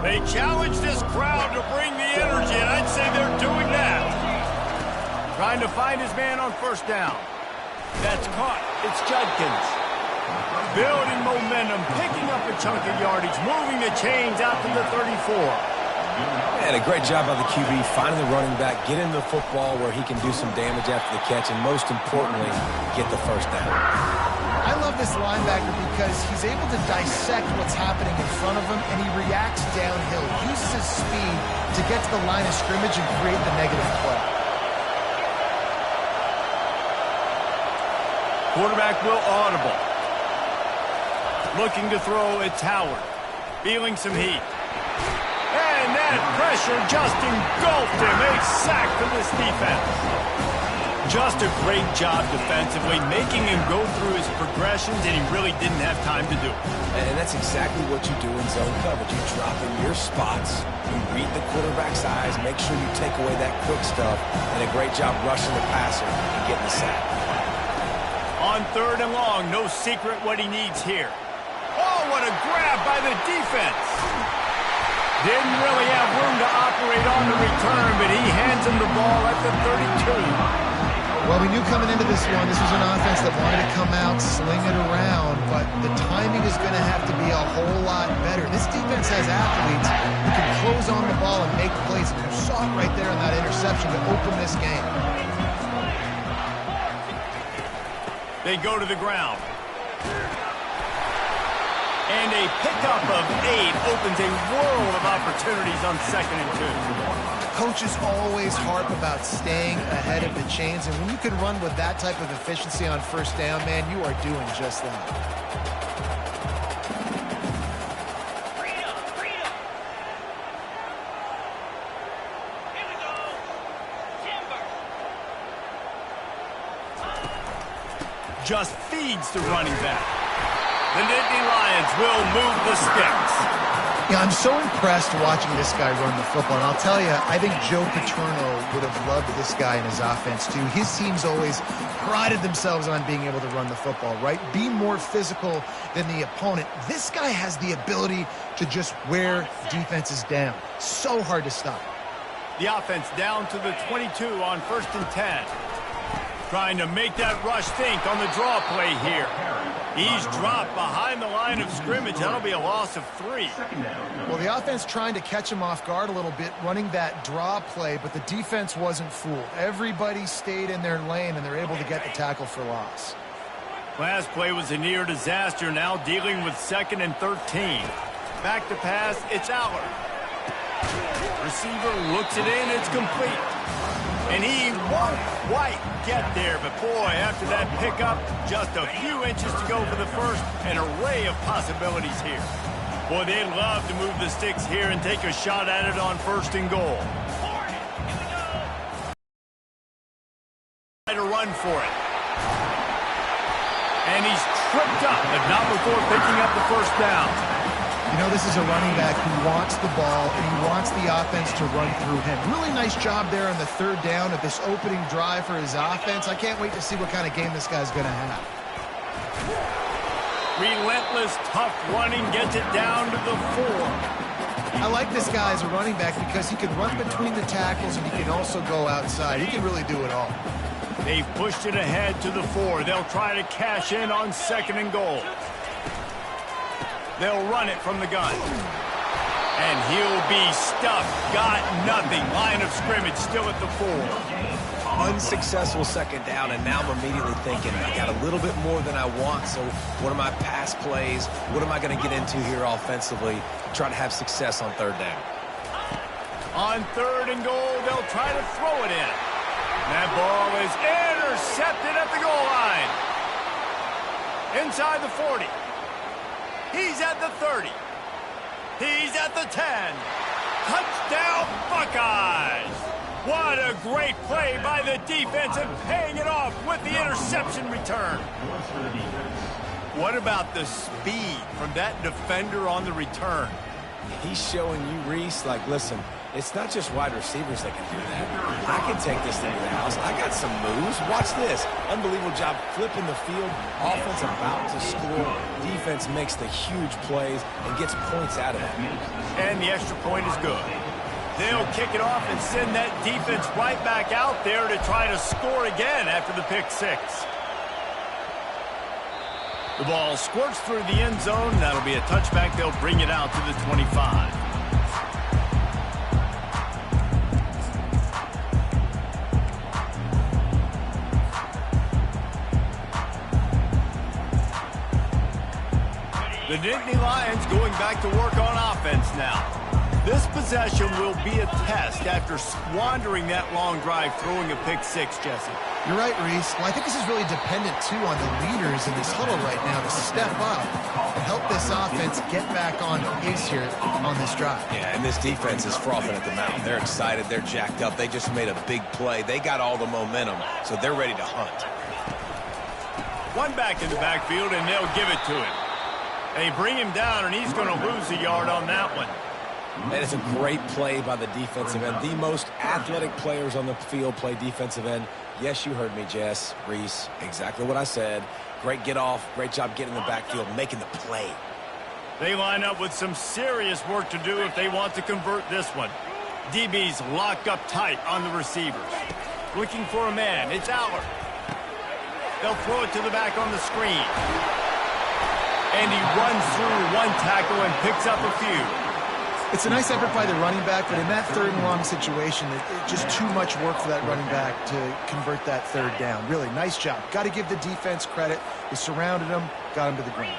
They challenge this crowd to bring the energy, and I'd say they're doing that. Trying to find his man on 1st down. That's caught. It's Judkins. Building momentum, picking up a chunk of yardage, moving the chains out to the 34. And a great job by the QB finding the running back, getting the football where he can do some damage after the catch, and most importantly, get the 1st down. I love this linebacker because he's able to dissect what's happening in front of him, and he reacts downhill, uses his speed to get to the line of scrimmage and create the negative play. Quarterback will audible. Looking to throw, it's Howard. Feeling some heat. And that pressure just engulfed him. A sack for this defense. Just a great job defensively, making him go through his progressions, and he really didn't have time to do it. And that's exactly what you do in zone coverage. You drop in your spots, you read the quarterback's eyes, make sure you take away that quick stuff, and a great job rushing the passer and getting the sack. On 3rd and long, no secret what he needs here. Oh, what a grab by the defense. Didn't really have room to operate on the return, but he hands him the ball at the 32. Well, we knew coming into this one, this was an offense that wanted to come out, sling it around, but the timing is going to have to be a whole lot better. This defense has athletes who can close on the ball and make plays. And you saw it right there in that interception to open this game. They go to the ground. And a pickup of 8 opens a world of opportunities on 2nd and 2. Coaches always harp about staying ahead of the chains, and when you can run with that type of efficiency on 1st down, man, you are doing just that. just feeds the running back. The Nittany Lions will move the sticks. Yeah, I'm so impressed watching this guy run the football. And I'll tell you, I think Joe Paterno would have loved this guy in his offense, too. His teams always prided themselves on being able to run the football, right? Be more physical than the opponent. This guy has the ability to just wear defenses down. So hard to stop. The offense down to the 22 on 1st and 10. Trying to make that rush think on the draw play here. He's dropped behind the line of scrimmage. That'll be a loss of 3. Well, the offense trying to catch him off guard a little bit, running that draw play, but the defense wasn't fooled. Everybody stayed in their lane, and they're able to get the tackle for loss. Last play was a near disaster, now dealing with 2nd and 13. Back to pass, it's Allard. Receiver looks it in, it's complete. And he won't quite get there, but boy, after that pickup, just a few inches to go for the first, an array of possibilities here. Boy, they'd love to move the sticks here and take a shot at it on 1st and goal. Try to run for it. And he's tripped up, but not before picking up the first down. You know, this is a running back who wants the ball, and he wants the offense to run through him. Really nice job there on the 3rd down of this opening drive for his offense. I can't wait to see what kind of game this guy's going to have. Relentless, tough running gets it down to the 4. I like this guy as a running back because he can run between the tackles and he can also go outside. He can really do it all. They've pushed it ahead to the 4. They'll try to cash in on 2nd and goal. They'll run it from the gun. And he'll be stuffed. Got nothing. Line of scrimmage still at the 4. Unsuccessful 2nd down, and now I'm immediately thinking, I got a little bit more than I want, so what are my pass plays? What am I going to get into here offensively? Try to have success on 3rd down. On 3rd and goal, they'll try to throw it in. That ball is intercepted at the goal line. Inside the 40. He's at the 30. He's at the 10. Touchdown, Buckeyes! What a great play by the defense and paying it off with the interception return. What about the speed from that defender on the return? He's showing you, Reese, like, listen, it's not just wide receivers that can do that. I can take this thing to the house. I got some moves. Watch this. Unbelievable job flipping the field. Offense about to score. Defense makes the huge plays and gets points out of it. And the extra point is good. They'll kick it off and send that defense right back out there to try to score again after the pick 6. The ball squirts through the end zone. That'll be a touchback. They'll bring it out to the 25. The Nittany Lions going back to work on offense now. This possession will be a test after squandering that long drive throwing a pick 6, Jesse. You're right, Reese. Well, I think this is really dependent, too, on the leaders in this huddle right now to step up and help this offense get back on pace here on this drive. Yeah, and this defense is frothing at the mouth. They're excited. They're jacked up. They just made a big play. They got all the momentum, so they're ready to hunt. One back in the backfield, and they'll give it to him. They bring him down, and he's going to lose a yard on that one. That is a great play by the defensive end. The most athletic players on the field play defensive end. Yes, you heard me, Jess, Reese. Exactly what I said. Great get off. Great job getting in the backfield, making the play. They line up with some serious work to do if they want to convert this one. DB's locked up tight on the receivers. Looking for a man. It's Allard. They'll throw it to the back on the screen. And he runs through one tackle and picks up a few. It's a nice effort by the running back, but in that 3rd and long situation, it's just too much work for that running back to convert that 3rd down. Really, nice job. Got to give the defense credit. They surrounded him, got him to the ground.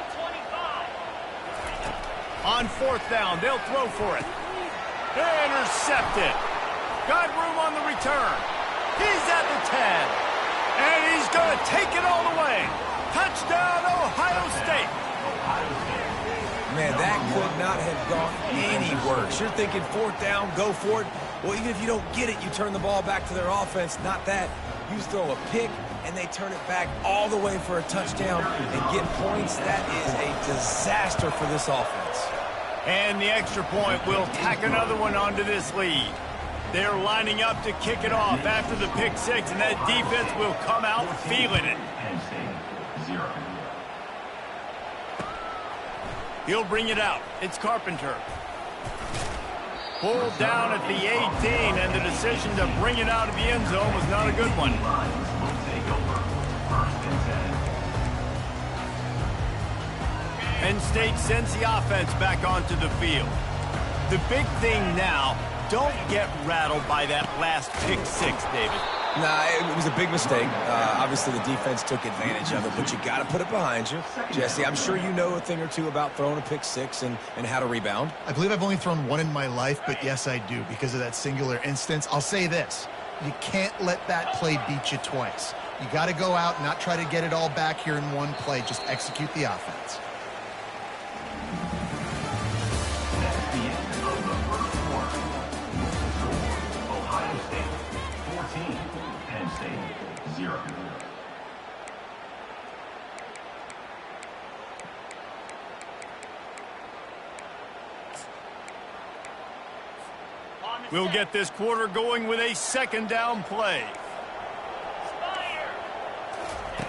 On 4th down, they'll throw for it. Intercepted. Got room on the return. He's at the 10. And he's going to take it all the way. Touchdown, Ohio State. Man, that could not have gone any worse. You're thinking 4th down, go for it. Well, even if you don't get it, you turn the ball back to their offense. Not that. You throw a pick, and they turn it back all the way for a touchdown and get points. That is a disaster for this offense. And the extra point will tack another one onto this lead. They're lining up to kick it off after the pick six, and that defense will come out feeling it. Penn State, 0. He'll bring it out. It's Carpenter. Pulled down at the 18, and the decision to bring it out of the end zone was not a good one. Penn State sends the offense back onto the field. The big thing now, don't get rattled by that last pick six, David. Nah, it was a big mistake. Obviously, the defense took advantage of it, but you got to put it behind you. Jesse, I'm sure you know a thing or two about throwing a pick six and how to rebound. I believe I've only thrown one in my life, but yes, I do because of that singular instance. I'll say this. You can't let that play beat you twice. You got to go out and not try to get it all back here in one play. Just execute the offense. That's the end of the first quarter. Ohio State, 14. Penn State, 0. We'll get this quarter going with a second down play.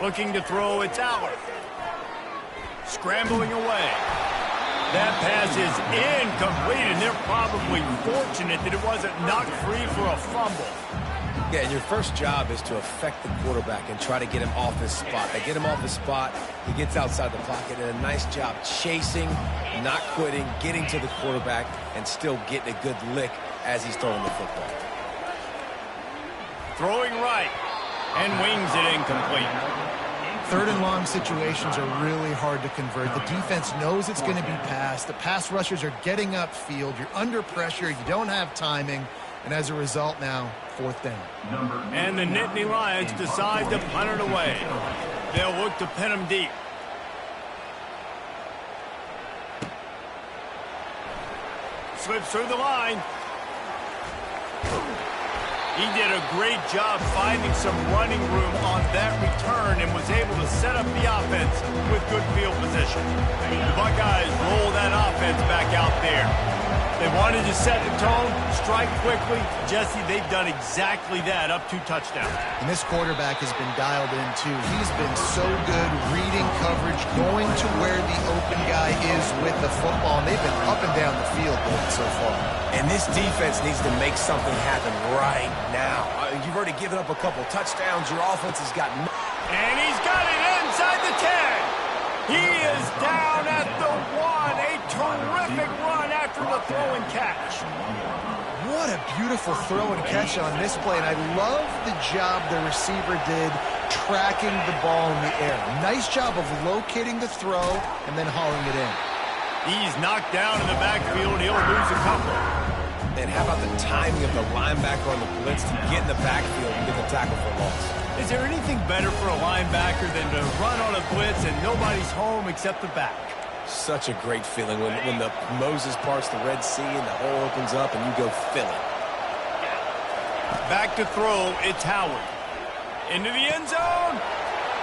Looking to throw, it's Aller. Scrambling away. That pass is incomplete, and they're probably fortunate that it wasn't knocked free for a fumble. Yeah, and your first job is to affect the quarterback and try to get him off his spot. They get him off his spot, he gets outside the pocket, and a nice job chasing, not quitting, getting to the quarterback, and still getting a good lick as he's throwing the football. Throwing right, and wings it incomplete. Third and long situations are really hard to convert. The defense knows it's going to be passed. The pass rushers are getting upfield. You're under pressure. You don't have timing. And as a result now, fourth down. And the Nittany Lions decide to punt it away. They'll look to pin them deep. Slips through the line. He did a great job finding some running room on that return and was able to set up the offense with good field position. The Buckeyes roll that offense back out there. They wanted to set the tone, strike quickly. Jesse, they've done exactly that, up 2 touchdowns. And this quarterback has been dialed in, too. He's been so good reading coverage, going to where the open guy is with the football, and they've been up and down the field so far. And this defense needs to make something happen right now. You've already given up a couple touchdowns. Your offense has got... And he's got it inside the 10. He is down at the 1. A terrific run after the throw and catch. What a beautiful throw and catch on this play. And I love the job the receiver did tracking the ball in the air. Nice job of locating the throw and then hauling it in. He's knocked down in the backfield. He'll lose a couple. And how about the timing of the linebacker on the blitz to get in the backfield and get the tackle for loss? Is there anything better for a linebacker than to run on a blitz and nobody's home except the back? Such a great feeling when the Moses parts the Red Sea and the hole opens up and you go fill it. Back to throw, it's Howard. Into the end zone,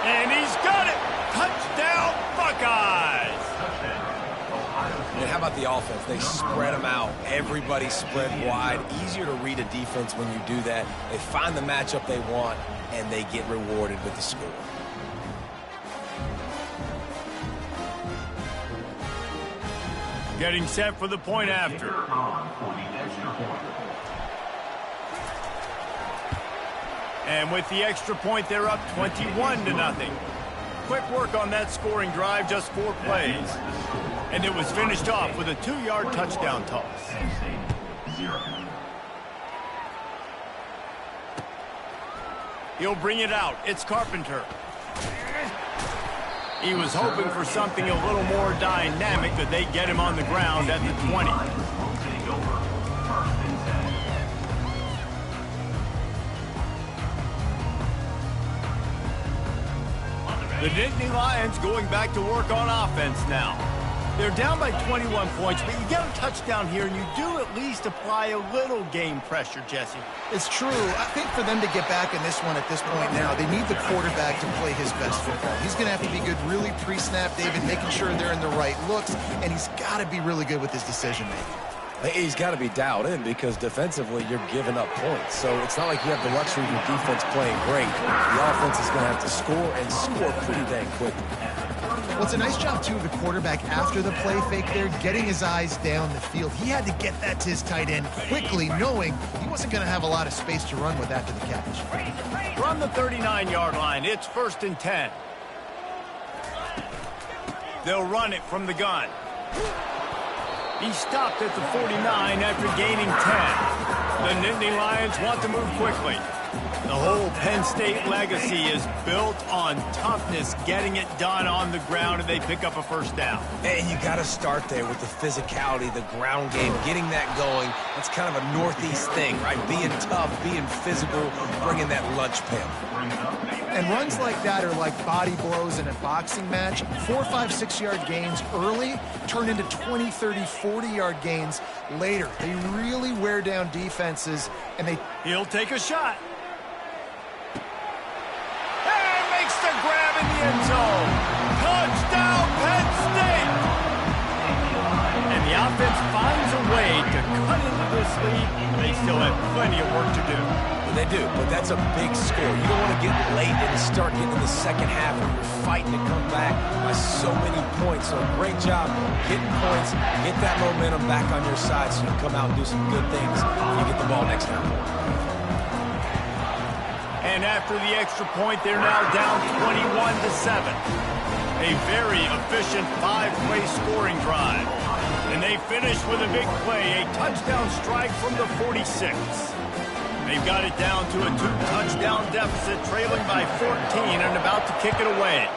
and he's got it. Touchdown, Buckeyes. And how about the offense? They spread them out. Everybody spread wide. Easier to read a defense when you do that. They find the matchup they want, and they get rewarded with the score. Getting set for the point after. And with the extra point, they're up 21-0. Quick work on that scoring drive, just 4 plays. And it was finished off with a 2-yard touchdown toss. He'll bring it out. It's Carpenter. He was hoping for something a little more dynamic, that they get him on the ground at the 20. The Nittany Lions going back to work on offense now. They're down by 21 points, but you get a touchdown here, and you do at least apply a little game pressure, Jesse. It's true. I think for them to get back in this one at this point now, they need the quarterback to play his best football. He's going to have to be good really pre-snap, David, making sure they're in the right looks, and he's got to be really good with his decision-making. He's got to be dialed in because defensively you're giving up points. So it's not like you have the luxury of your defense playing great. The offense is going to have to score and score pretty dang quickly. Well, it's a nice job, too, of the quarterback after the play fake there, getting his eyes down the field. He had to get that to his tight end quickly, knowing he wasn't going to have a lot of space to run with after the catch. From the 39-yard line, it's 1st and 10. They'll run it from the gun. He stopped at the 49 after gaining 10. The Nittany Lions want to move quickly. The whole Penn State legacy is built on toughness, getting it done on the ground, and they pick up a first down. And you got to start there with the physicality, the ground game, getting that going. That's kind of a Northeast thing, right? Being tough, being physical, bringing that lunch pail. And runs like that are like body blows in a boxing match. 4, 5, 6-yard gains early turn into 20, 30, 40-yard gains later. They really wear down defenses, and they... He'll take a shot. The grab in the end zone. Touchdown, Penn State! And the offense finds a way to cut into this lead, but they still have plenty of work to do. Well, they do, but that's a big score. You don't want to get late and start getting in the second half when you're fighting to come back by so many points. So great job getting points, get that momentum back on your side so you can come out and do some good things when you get the ball next time. And after the extra point, they're now down 21-7. A very efficient 5-play scoring drive. And they finish with a big play, a touchdown strike from the 46. They've got it down to a 2-touchdown deficit, trailing by 14 and about to kick it away.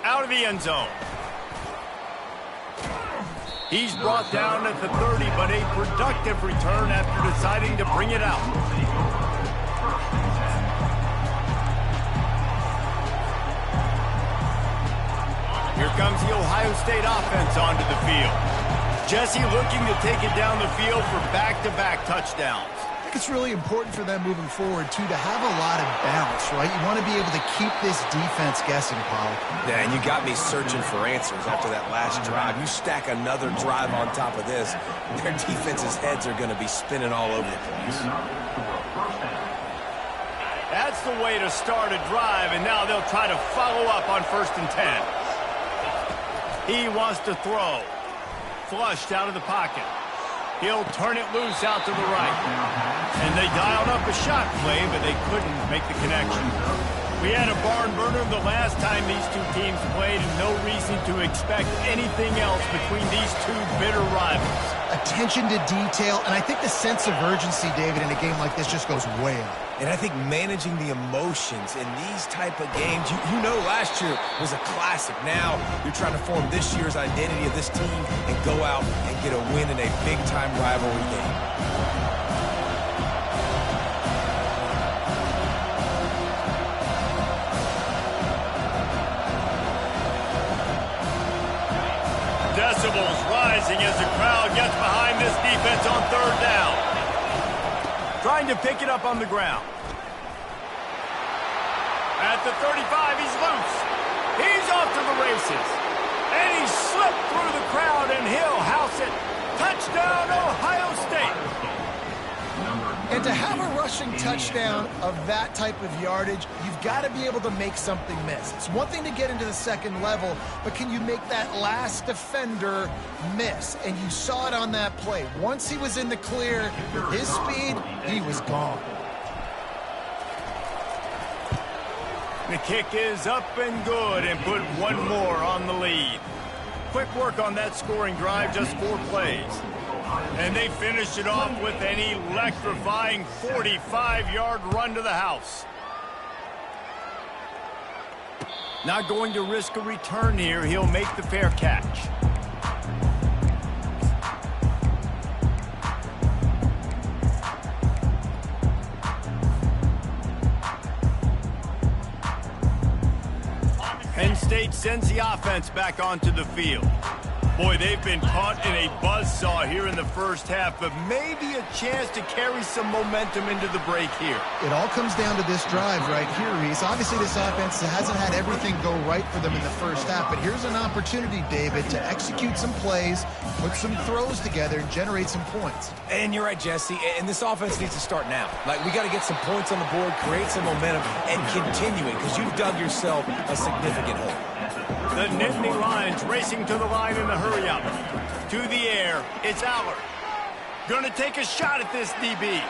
Out of the end zone. He's brought down at the 30, but a productive return after deciding to bring it out. Here comes the Ohio State offense onto the field. Jesse looking to take it down the field for back-to-back touchdowns. I think it's really important for them moving forward, too, to have a lot of balance, right? You want to be able to keep this defense guessing, Paul. Yeah, and you got me searching for answers after that last drive. You stack another drive on top of this, their defense's heads are going to be spinning all over the place. That's the way to start a drive, and now they'll try to follow up on 1st and 10. He wants to throw. Flushed out of the pocket. He'll turn it loose out to the right. And they dialed up a shot play, but they couldn't make the connection. We had a barn burner the last time these two teams played, and no reason to expect anything else between these two bitter rivals. Attention to detail, and I think the sense of urgency, David, in a game like this just goes way up. And I think managing the emotions in these type of games, you know last year was a classic. Now you're trying to form this year's identity of this team and go out and get a win in a big-time rivalry game. Decibels rising as the crowd gets behind this defense on 3rd down. Trying to pick it up on the ground. At the 35, he's loose. He's off to the races. And he slipped through the crowd, and he'll house it. Touchdown, Ohio State. And to have a rushing touchdown of that type of yardage, you've got to be able to make something miss. It's one thing to get into the second level, but can you make that last defender miss? And you saw it on that play. Once he was in the clear, with his speed, he was gone. The kick is up and good and put one more on the lead. Quick work on that scoring drive, just 4 plays. And they finish it off with an electrifying 45-yard run to the house. Not going to risk a return here. He'll make the fair catch. State sends the offense back onto the field. Boy, they've been caught in a buzzsaw here in the first half, but maybe a chance to carry some momentum into the break here. It all comes down to this drive right here, Reese. Obviously, this offense hasn't had everything go right for them in the first half, but here's an opportunity, David, to execute some plays, put some throws together, and generate some points. And you're right, Jesse, and this offense needs to start now. Like, we got to get some points on the board, create some momentum, and continue it, because you've dug yourself a significant hole. The Nittany Lions racing to the line in the hurry-up. To the air, it's Allard. Going to take a shot at this DB.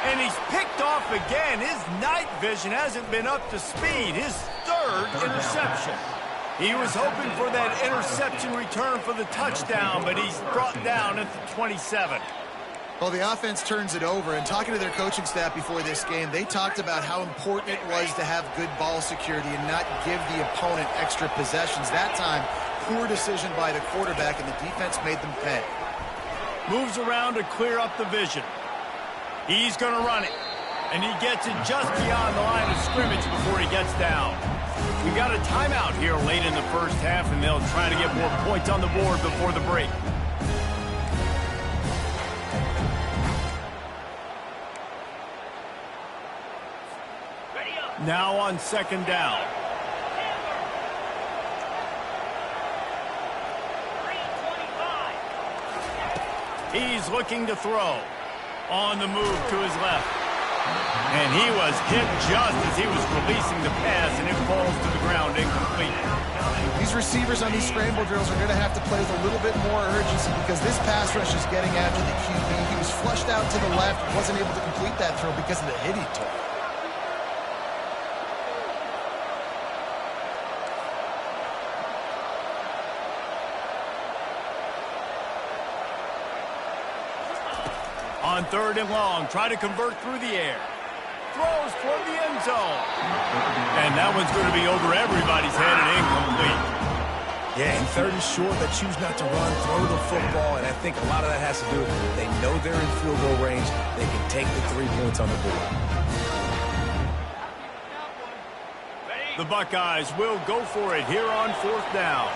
And he's picked off again. His night vision hasn't been up to speed. His third interception. He was hoping for that interception return for the touchdown, but he's brought down at the 27. Well, the offense turns it over, and talking to their coaching staff before this game, they talked about how important it was to have good ball security and not give the opponent extra possessions. That time, poor decision by the quarterback, and the defense made them pay. Moves around to clear up the vision. He's going to run it, and he gets it just beyond the line of scrimmage before he gets down. We got a timeout here late in the first half, and they'll try to get more points on the board before the break. Now on second down. He's looking to throw. On the move to his left. And he was hit just as he was releasing the pass, and it falls to the ground incomplete. These receivers on these scramble drills are going to have to play with a little bit more urgency because this pass rush is getting after the QB. He was flushed out to the left, wasn't able to complete that throw because of the hit he took. On third and long, try to convert through the air. Throws toward the end zone. And that one's going to be over everybody's head and incomplete. Yeah, and third and short, they choose not to run, throw the football, and I think a lot of that has to do with they know they're in field goal range. They can take the 3 points on the board. The Buckeyes will go for it here on fourth down.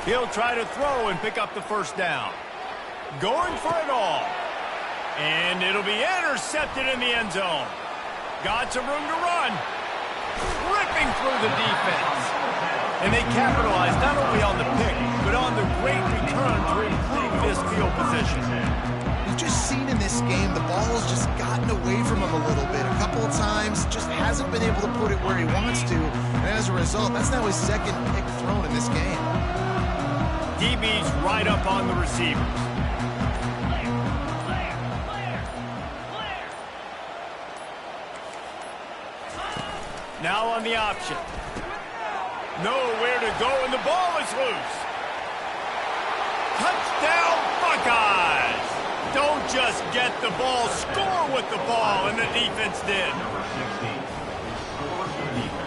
He'll try to throw and pick up the first down. Going for it all. And it'll be intercepted in the end zone. Got some room to run. Ripping through the defense. And they capitalize not only on the pick, but on the great return to improve this field position. We've just seen in this game the ball has just gotten away from him a little bit. A couple of times, just hasn't been able to put it where he wants to. And as a result, that's now his second pick thrown in this game. DB's right up on the receivers. Now on the option. Nowhere to go, and the ball is loose. Touchdown, Buckeyes! Don't just get the ball, score with the ball, and the defense did. Number 16. Scores the defense.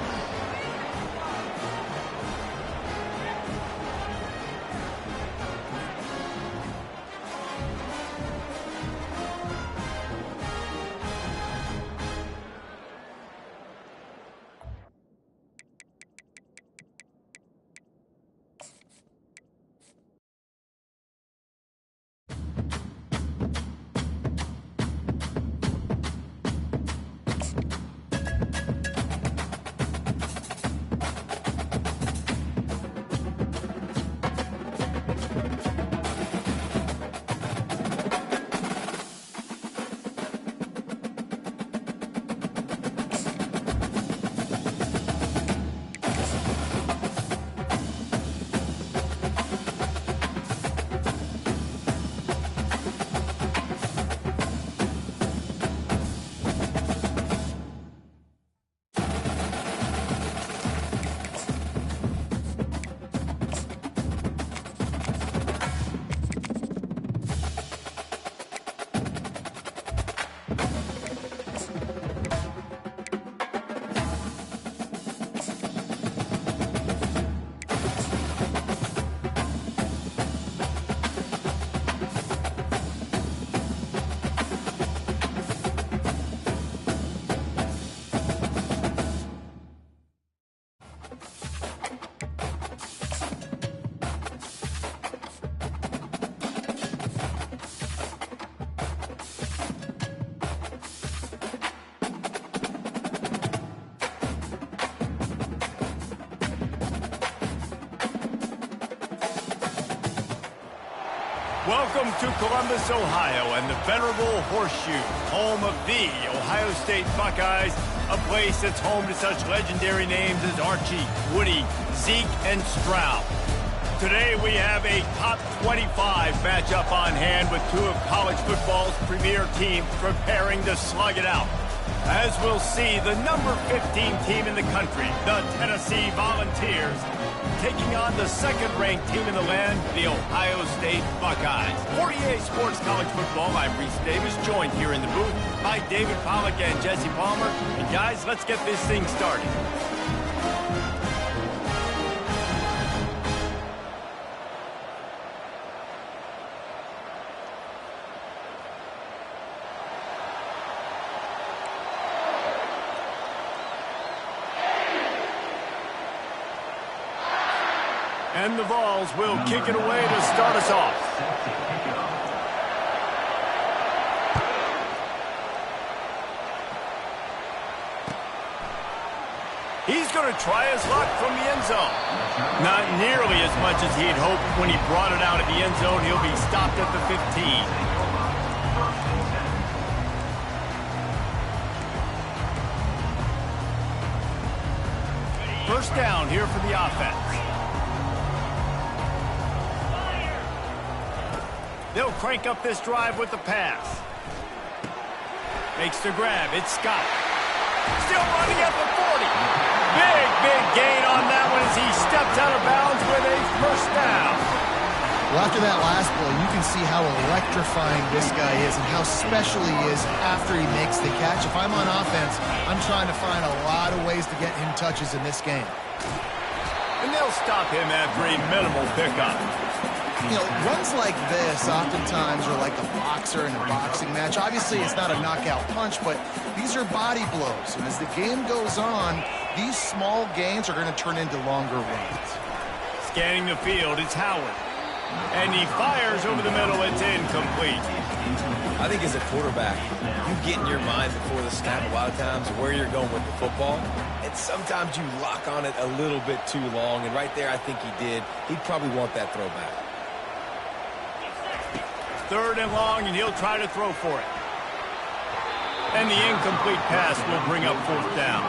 Welcome to Columbus, Ohio, and the venerable Horseshoe, home of the Ohio State Buckeyes, a place that's home to such legendary names as Archie, Woody, Zeke, and Stroud. Today we have a top 25 matchup on hand with two of college football's premier teams preparing to slug it out. As we'll see, the number 15 team in the country, the Tennessee Volunteers, taking on the second-ranked team in the land, the Ohio State Buckeyes. For EA Sports College Football, I'm Reese Davis, joined here in the booth by David Pollack and Jesse Palmer. And guys, let's get this thing started. And the Vols will kick it away to start us off. He's going to try his luck from the end zone. Not nearly as much as he'd hoped when he brought it out of the end zone. He'll be stopped at the 15. First down here for the offense. They'll crank up this drive with the pass. Makes the grab. It's Scott. Still running at the 40. Big gain on that one as he steps out of bounds with a first down. Well, after that last play, you can see how electrifying this guy is and how special he is after he makes the catch. If I'm on offense, I'm trying to find a lot of ways to get him touches in this game. And they'll stop him after a minimal pickup. You know, runs like this oftentimes are like a boxer in a boxing match. Obviously, it's not a knockout punch, but these are body blows. And as the game goes on, these small gains are going to turn into longer runs. Scanning the field, it's Howard. And he fires over the middle. It's incomplete. I think as a quarterback, you get in your mind before the snap a lot of times where you're going with the football. And sometimes you lock on it a little bit too long. And right there, I think he did. He'd probably want that throwback. Third and long, and he'll try to throw for it. And the incomplete pass will bring up fourth down.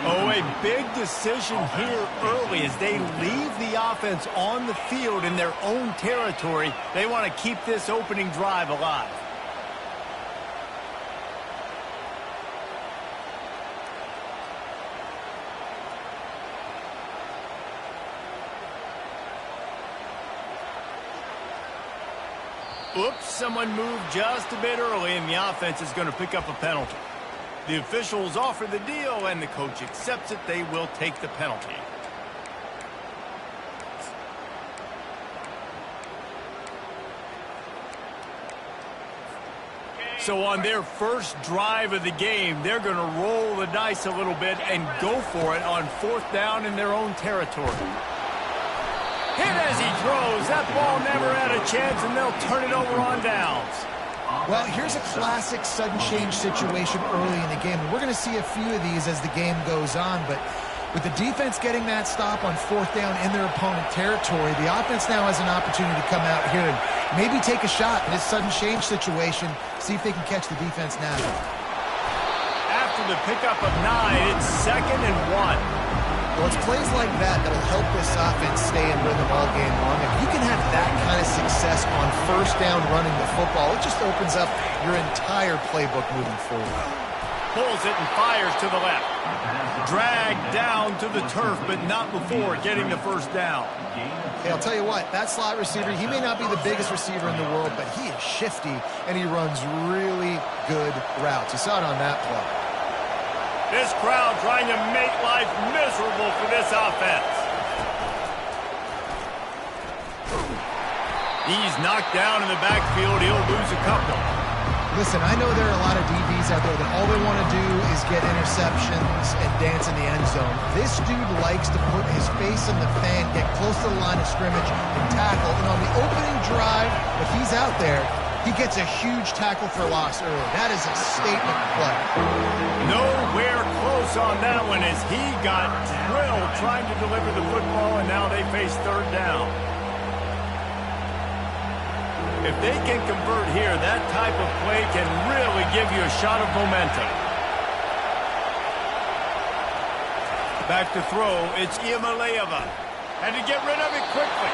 Oh, a big decision here early as they leave the offense on the field in their own territory. They want to keep this opening drive alive. Oops, someone moved just a bit early, and the offense is going to pick up a penalty. The officials offer the deal, and the coach accepts it. They will take the penalty. So on their first drive of the game, they're going to roll the dice a little bit and go for it on fourth down in their own territory. Hit as he throws. That ball never had a chance, and they'll turn it over on downs. Well, here's a classic sudden change situation early in the game. We're going to see a few of these as the game goes on, but with the defense getting that stop on fourth down in their opponent territory, the offense now has an opportunity to come out here and maybe take a shot in this sudden change situation, see if they can catch the defense now. After the pickup of 9, it's 2nd and 1. Well, it's plays like that that'll help this offense stay in rhythm all game long. If you can have that kind of success on first down running the football, it just opens up your entire playbook moving forward. Pulls it and fires to the left. Dragged down to the turf, but not before getting the first down. Hey, I'll tell you what, that slot receiver, he may not be the biggest receiver in the world, but he is shifty, and he runs really good routes. You saw it on that play. This crowd trying to make life miserable for this offense. He's knocked down in the backfield. He'll lose a couple. Listen, I know there are a lot of DBs out there that all they want to do is get interceptions and dance in the end zone. This dude likes to put his face in the fan, get close to the line of scrimmage, and tackle. And on the opening drive, if he's out there, he gets a huge tackle for loss early. That is a statement play. Nowhere close on that one as he got drilled trying to deliver the football, and now they face third down. If they can convert here, that type of play can really give you a shot of momentum. Back to throw, it's Ncaa. And to get rid of it quickly.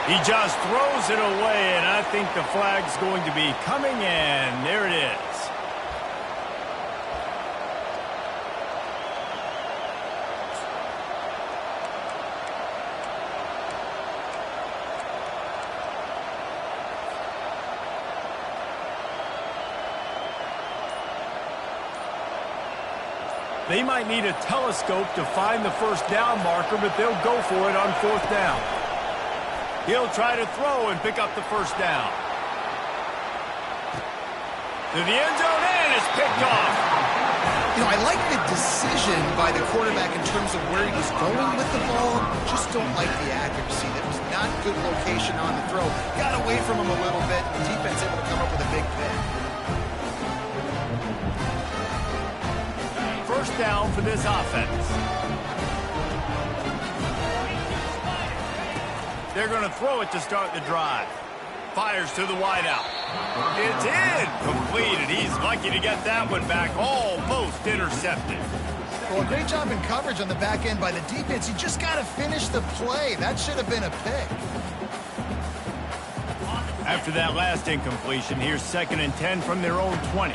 He just throws it away, and I think the flag's going to be coming in. There it is. They might need a telescope to find the first down marker, but they'll go for it on 4th down. He'll try to throw and pick up the first down. To the end zone, and it's picked off. You know, I like the decision by the quarterback in terms of where he was going with the ball. Just don't like the accuracy. That was not good location on the throw. Got away from him a little bit. The defense able to come up with a big pick. First down for this offense. They're going to throw it to start the drive. Fires to the wideout. It's in. Completed. He's lucky to get that one back. Almost intercepted. Well, great job in coverage on the back end by the defense. You just got to finish the play. That should have been a pick. After that last incompletion, here's 2nd and 10 from their own 20.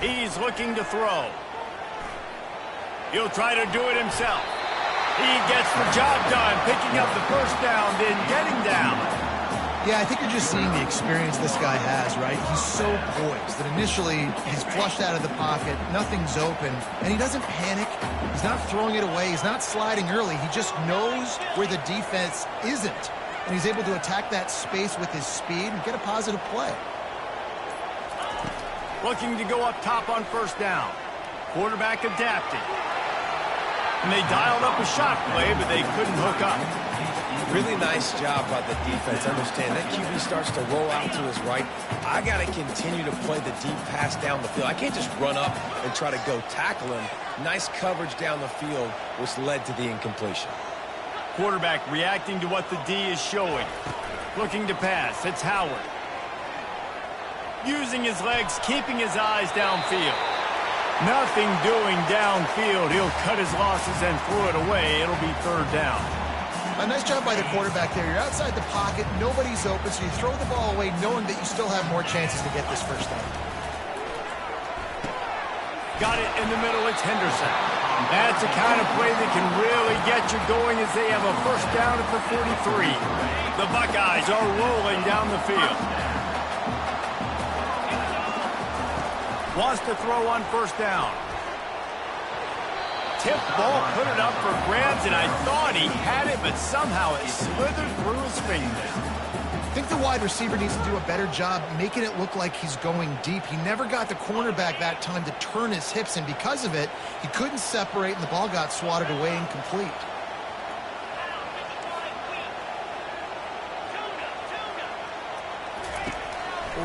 He's looking to throw. He'll try to do it himself. He gets the job done, picking up the first down, then getting down. Yeah, I think you're just seeing the experience this guy has, right? He's so poised that initially he's flushed out of the pocket, nothing's open, and he doesn't panic. He's not throwing it away. He's not sliding early. He just knows where the defense isn't, and he's able to attack that space with his speed and get a positive play. Looking to go up top on first down. Quarterback adapting. And they dialed up a shot play, but they couldn't hook up. Really nice job by the defense. Understand that QB starts to roll out to his right. I got to continue to play the deep pass down the field. I can't just run up and try to go tackle him. Nice coverage down the field, which led to the incompletion. Quarterback reacting to what the D is showing. Looking to pass. It's Howard. Using his legs, keeping his eyes downfield. Nothing doing downfield. He'll cut his losses and throw it away. It'll be 3rd down. A nice job by the quarterback there. You're outside the pocket. Nobody's open, so you throw the ball away knowing that you still have more chances to get this first down. Got it in the middle. It's Henderson. That's the kind of play that can really get you going as they have a first down at the 43. The Buckeyes are rolling down the field. Wants to throw on first down. Tip ball, put it up for grabs, and I thought he had it, but somehow it slithered through his fingers. I think the wide receiver needs to do a better job making it look like he's going deep. He never got the cornerback that time to turn his hips, and because of it, he couldn't separate, and the ball got swatted away incomplete.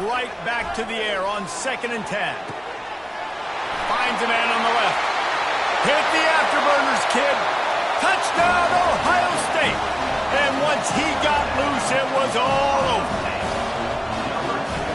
Right back to the air on 2nd and 10. Finds a man on the left. Hit the afterburners, kid. Touchdown, Ohio State. And once he got loose, it was all over.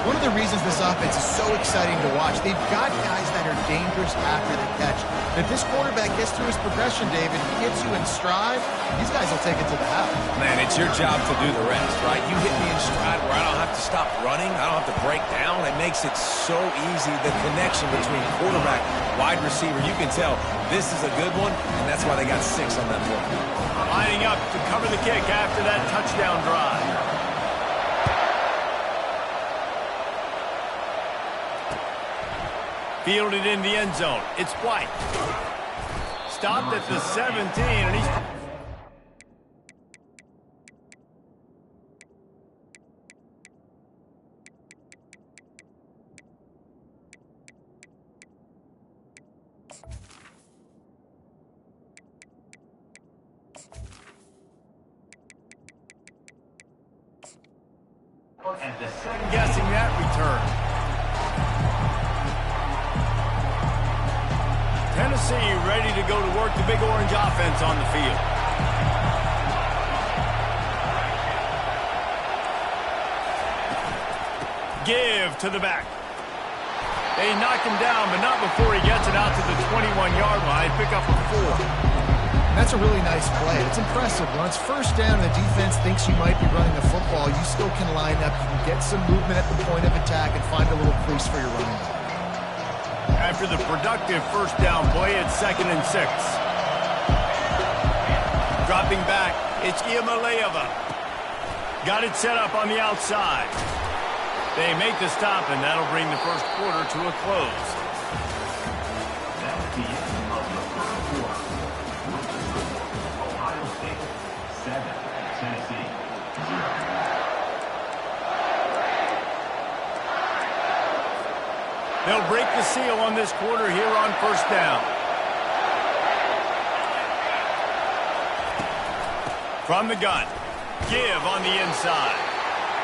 One of the reasons this offense is so exciting to watch, they've got guys that are dangerous after the catch. And if this quarterback gets through his progression, David, gets you in stride, these guys will take it to the house. Man, it's your job to do the rest, right? You hit me in stride where I don't have to stop running. I don't have to break down. It makes it so easy, the connection between quarterback, wide receiver. You can tell this is a good one, and that's why they got 6 on that play. Lining up to cover the kick after that touchdown drive. Fielded in the end zone. It's White. Stopped at the 17, and he's... And the second Guessing that return. see ready to go to work the big orange offense on the field. Give to the back. They knock him down, but not before he gets it out to the 21-yard line. Pick up a 4. That's a really nice play. It's impressive. When it's first down and the defense thinks you might be running the football, you still can line up. You can get some movement at the point of attack and find a little crease for your running back. After the productive first down play, it's 2nd and 6. Dropping back, it's Iamaleava. Got it set up on the outside. They make the stop, and that'll bring the first quarter to a close. That's the end of the first quarter. With the score, Ohio State 7, Tennessee 0. They'll break the seal on this quarter here on first down. From the gun, give on the inside.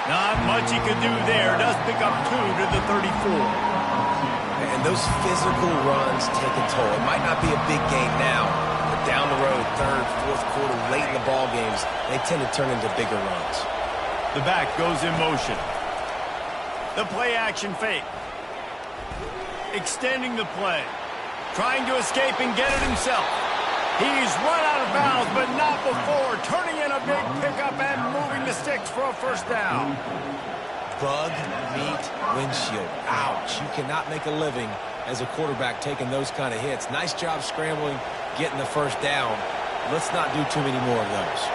Not much he could do there. Does pick up 2 to the 34. And those physical runs take a toll. It might not be a big gain now, but down the road, 3rd, 4th quarter, late in the ball games, they tend to turn into bigger runs. The back goes in motion. The play action fake. Extending the play. Trying to escape and get it himself. He's run out of bounds, but not before. Turning in a big pickup and moving the sticks for a first down. Bug meat windshield. Ouch. You cannot make a living as a quarterback taking those kind of hits. Nice job scrambling, getting the first down. Let's not do too many more of those.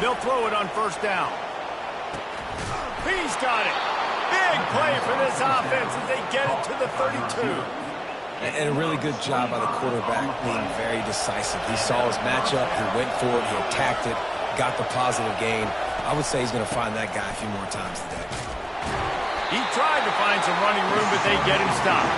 They'll throw it on first down. He's got it. Big play for this offense as they get it to the 32. And a really good job by the quarterback being very decisive. He saw his matchup, he went for it, he attacked it, got the positive gain. I would say he's going to find that guy a few more times today. He tried to find some running room, but they get him stopped.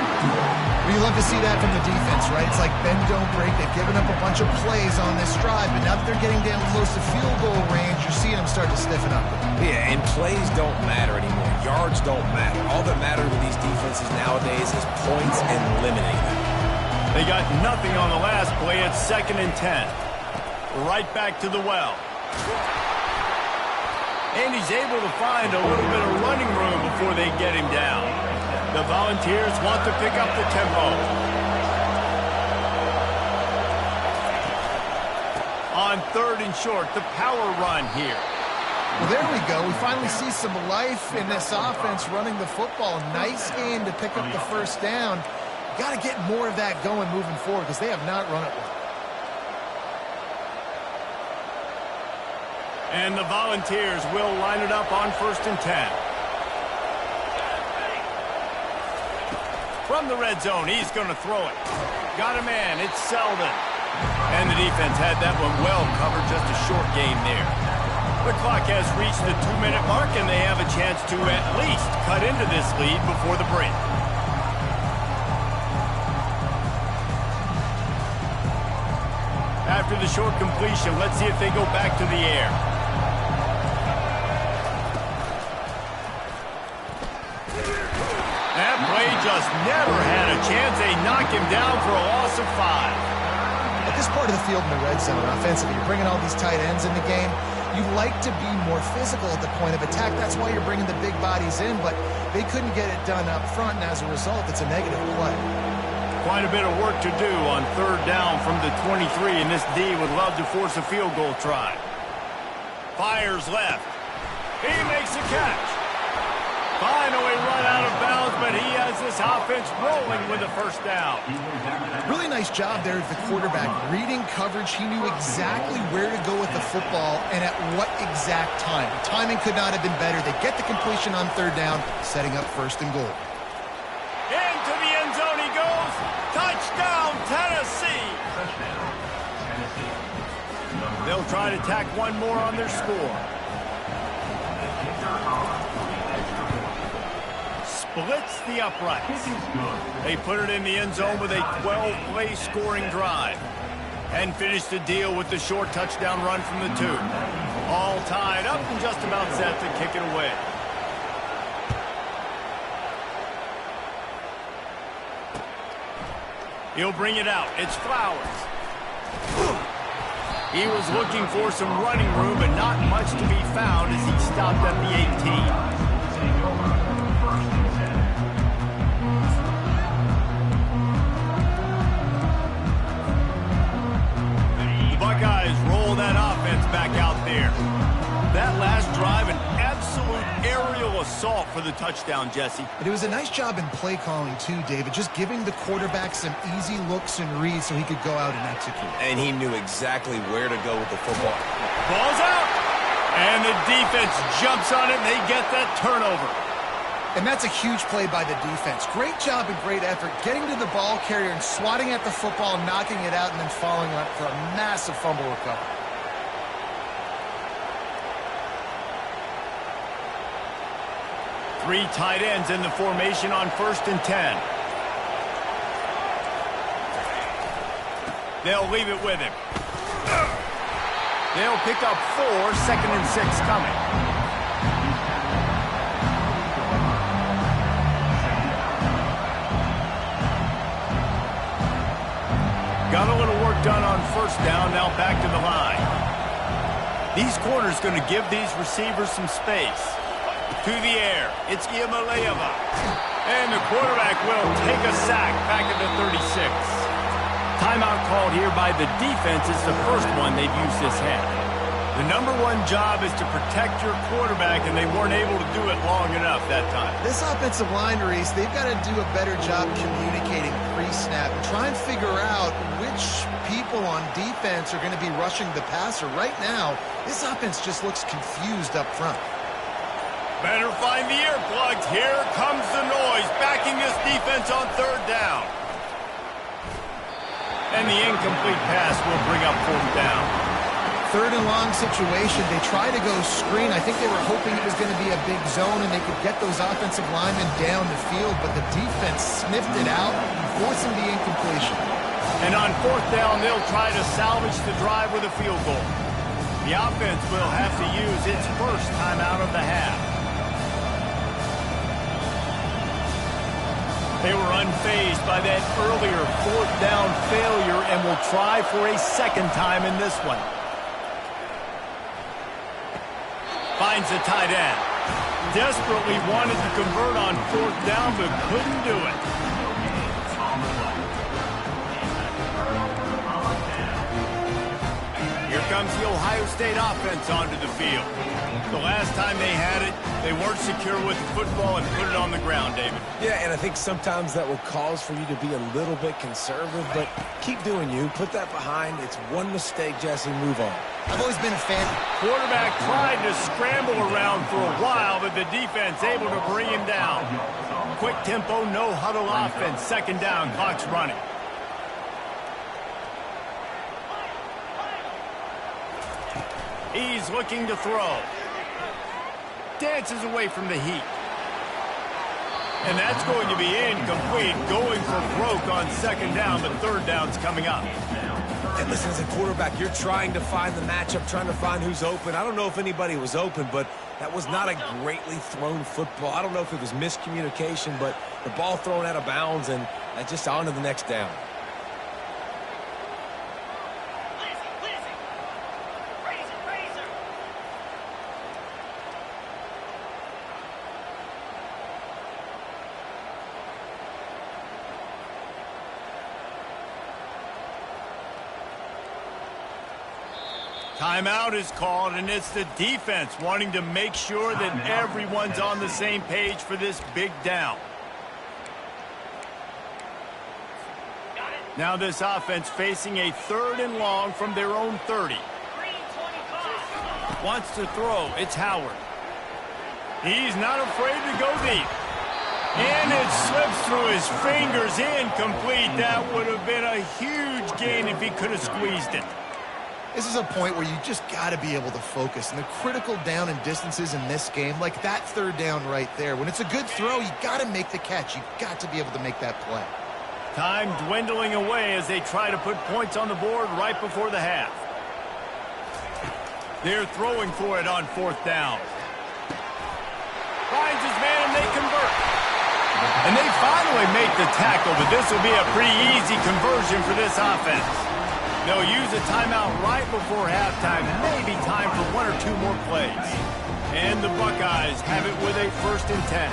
Well, you love to see that from the defense, right? It's like bend, don't break. They've given up a bunch of plays on this drive, but now that they're getting down close to field goal range, you're seeing them start to stiffen up. Yeah, and plays don't matter anymore. Yards don't matter. All that matters with these defenses nowadays is points and eliminating them. They got nothing on the last play. It's 2nd and 10. Right back to the well. And he's able to find a little bit of running room before they get him down. The Volunteers want to pick up the tempo. On 3rd and short, the power run here. Well, there we go. We finally see some life in this offense running the football. Nice game to pick up the first down. Got to get more of that going moving forward because they have not run it well. And the Volunteers will line it up on 1st and 10. From the red zone, he's going to throw it. Got a man, it's Selden. And the defense had that one well covered, just a short gain there. The clock has reached the 2-minute mark, and they have a chance to at least cut into this lead before the break. After the short completion, let's see if they go back to the air. That play just never had a chance. They knock him down for a loss of 5. At this part of the field in the red zone offensively, you're bringing all these tight ends in the game. You like to be more physical at the point of attack. That's why you're bringing the big bodies in, but they couldn't get it done up front, and as a result, it's a negative play. Quite a bit of work to do on 3rd down from the 23, and this D would love to force a field goal try. Fires left. He makes a catch. Finally run out of bounds, but he has this offense rolling with a first down. Really nice job there at the quarterback. Reading coverage, he knew exactly where to go with the football and at what exact time. The timing could not have been better. They get the completion on 3rd down, setting up 1st and goal. Into the end zone he goes. Touchdown, Tennessee. Touchdown, Tennessee. They'll try to tack one more on their score. blitz the uprights. They put it in the end zone with a 12-play scoring drive and finished the deal with the short touchdown run from the 2. All tied up and just about set to kick it away. He'll bring it out. It's Flowers. He was looking for some running room, but not much to be found as he stopped at the 18. The Buckeyes roll that offense back out there. That last drive, an absolute aerial assault for the touchdown, Jesse. But it was a nice job in play calling too, David, just giving the quarterback some easy looks and reads so he could go out and execute. And he knew exactly where to go with the football. Ball's out! And the defense jumps on it, and they get that turnover. And that's a huge play by the defense. Great job and great effort getting to the ball carrier and swatting at the football, knocking it out, and then following up for a massive fumble recovery. Three tight ends in the formation on 1st and 10. They'll leave it with him. They'll pick up 4, 2nd and 6 coming. Got a little work done on 1st down, now back to the line. These corners going to give these receivers some space. To the air, it's Iamaleava. And the quarterback will take a sack back at the 36. Timeout called here by the defense. It's the first one they've used this half. The #1 job is to protect your quarterback, and they weren't able to do it long enough that time. This offensive line, Reese, they've got to do a better job communicating pre-snap and try and figure out which people on defense are going to be rushing the passer. Right now, this offense just looks confused up front. Better find the earplugs. Here comes the noise, backing this defense on 3rd down. And the incomplete pass will bring up 4th down. 3rd and long situation. They try to go screen. I think they were hoping it was going to be a big zone and they could get those offensive linemen down the field, but the defense sniffed it out, forcing the incompletion. And on 4th down, they'll try to salvage the drive with a field goal. The offense will have to use its first timeout of the half. They were unfazed by that earlier 4th down failure and will try for a 2nd time in this one. Finds the tight end. Desperately wanted to convert on 4th down, but couldn't do it. Here comes the Ohio State offense onto the field. The last time they had it, they weren't secure with the football and put it on the ground, David. Yeah, and I think sometimes that will cause for you to be a little bit conservative, but keep doing you. Put that behind. It's one mistake, Jesse. Move on. I've always been a fan. Quarterback tried to scramble around for a while, but the defense able to bring him down. Quick tempo, no huddle offense. 2nd down, clock's running. He's looking to throw. Dances away from the heat. And that's going to be incomplete. Going for broke on 2nd down, but 3rd down's coming up. And listen, as a quarterback, you're trying to find the matchup, trying to find who's open. I don't know if anybody was open, but that was not a greatly thrown football. I don't know if it was miscommunication, but the ball thrown out of bounds and just on to the next down. Timeout is called, and it's the defense wanting to make sure that everyone's on the same page for this big down. Now this offense facing a 3rd and long from their own 30. Wants to throw. It's Howard. He's not afraid to go deep. And it slips through his fingers. Incomplete. That would have been a huge gain if he could have squeezed it. This is a point where you just got to be able to focus. And the critical down and distances in this game, like that third down right there, when it's a good throw, you got to make the catch. You got to be able to make that play. Time dwindling away as they try to put points on the board right before the half. They're throwing for it on 4th down. Finds his man and they convert. And they finally make the tackle, but this will be a pretty easy conversion for this offense. They'll use a timeout right before halftime, maybe time for 1 or 2 more plays. And the Buckeyes have it with a 1st and 10.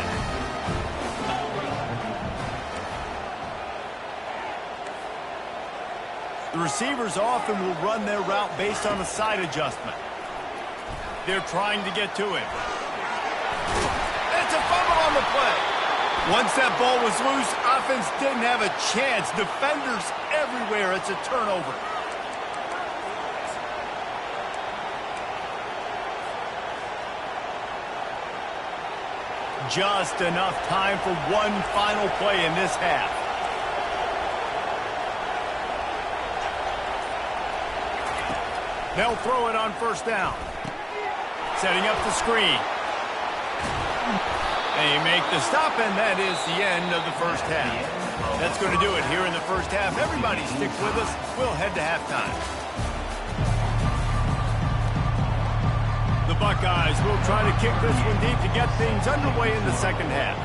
The receivers often will run their route based on a side adjustment. They're trying to get to it. It's a fumble on the play. Once that ball was loose, offense didn't have a chance. Defenders everywhere. It's a turnover. Just enough time for one final play in this half. They'll throw it on 1st down. Setting up the screen. They make the stop, and that is the end of the 1st half. That's going to do it here in the 1st half. Everybody stick with us. We'll head to halftime. The Buckeyes will try to kick this one deep to get things underway in the 2nd half.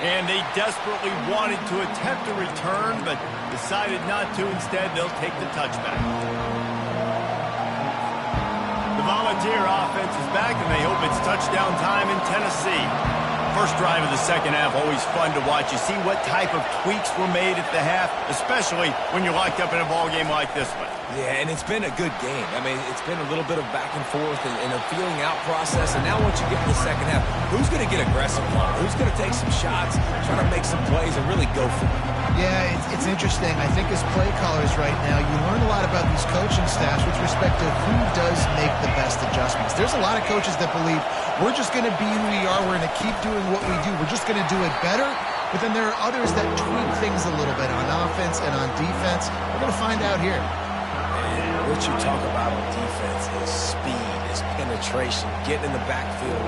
And they desperately wanted to attempt a return, but decided not to. Instead, they'll take the touchback. The Volunteer offense is back, and they hope it's touchdown time in Tennessee. First drive of the 2nd half, always fun to watch. You see what type of tweaks were made at the half, especially when you're locked up in a ball game like this one. Yeah, and it's been a good game. I mean, it's been a little bit of back and forth and a feeling out process. And now once you get in the 2nd half, who's going to get aggressive? Who's going to take some shots, try to make some plays, and really go for it? Yeah, it's interesting. I think as play callers right now, you learn a lot about these coaching staffs with respect to who does make the best adjustments. There's a lot of coaches that believe we're just going to be who we are. We're going to keep doing what we do. We're just going to do it better. But then there are others that tweak things a little bit on offense and on defense. We're going to find out here. And what you talk about on defense is speed, is penetration, getting in the backfield,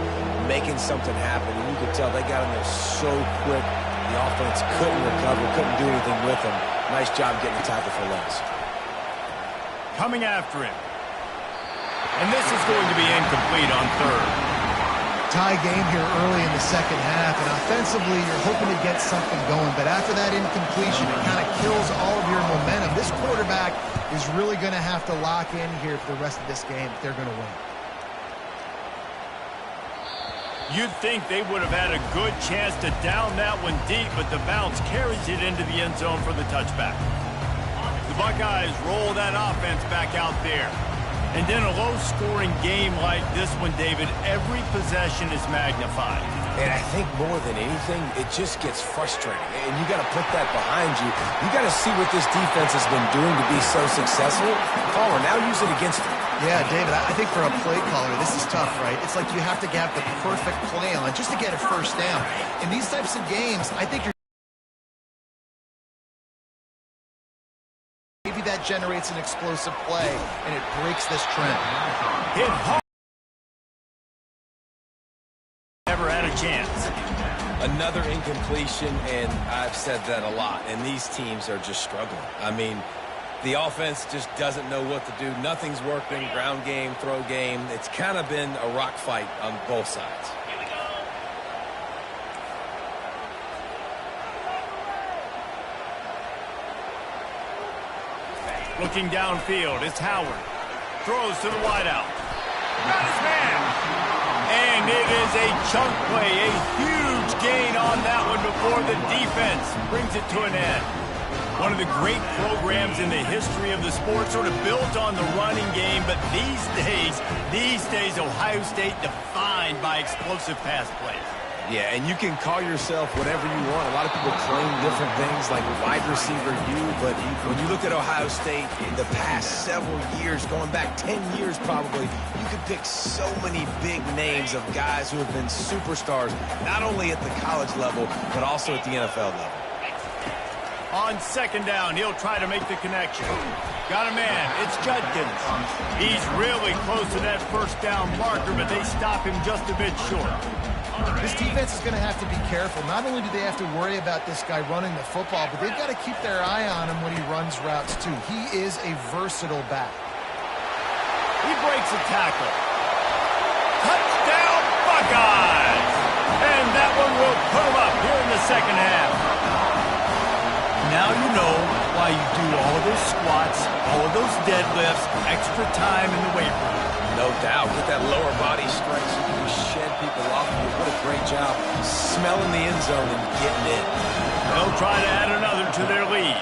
making something happen. And you could tell they got in there so quick. The offense couldn't recover, couldn't do anything with them. Nice job getting the tackle for loss. Coming after him. And this is going to be incomplete on 3rd. Tie game here early in the 2nd half, and offensively you're hoping to get something going, but after that incompletion it kind of kills all of your momentum. This quarterback is really going to have to lock in here for the rest of this game if they're going to win. You'd think they would have had a good chance to down that one deep, but the bounce carries it into the end zone for the touchback. The Buckeyes roll that offense back out there. And in a low-scoring game like this one, David, every possession is magnified. And I think more than anything, it just gets frustrating. And you got to put that behind you. You got to see what this defense has been doing to be so successful. Caller, now use it against them. Yeah, David, I think for a play caller, this is tough, right? It's like you have to have the perfect play on just to get a 1st down. In these types of games, I think maybe that generates an explosive play, and it breaks this trend. Hit hard. Never had a chance. Another incompletion, and I've said that a lot, and these teams are just struggling. I mean, the offense just doesn't know what to do. Nothing's working, ground game, throw game. It's kind of been a rock fight on both sides. Looking downfield, it's Howard. Throws to the wideout. Got his man. And it is a chunk play, a huge gain on that one before the defense brings it to an end. One of the great programs in the history of the sport, sort of built on the running game, but these days, Ohio State defined by explosive pass plays. Yeah, and you can call yourself whatever you want. A lot of people claim different things like wide receiver U, but when you look at Ohio State in the past several years, going back 10 years probably, you could pick so many big names of guys who have been superstars, not only at the college level, but also at the NFL level. On second down, he'll try to make the connection. Got a man. It's Judkins. He's really close to that first down marker, but they stop him just a bit short. This defense is going to have to be careful. Not only do they have to worry about this guy running the football, but they've got to keep their eye on him when he runs routes, too. He is a versatile back. He breaks a tackle. Touchdown, Buckeyes! And that one will put him up here in the second half. Now you know why you do all of those squats, all of those deadlifts, extra time in the weight room. No doubt. With that lower body strength, so you can shed people off of you. What a great job smelling the end zone and getting in. They'll try to add another to their lead.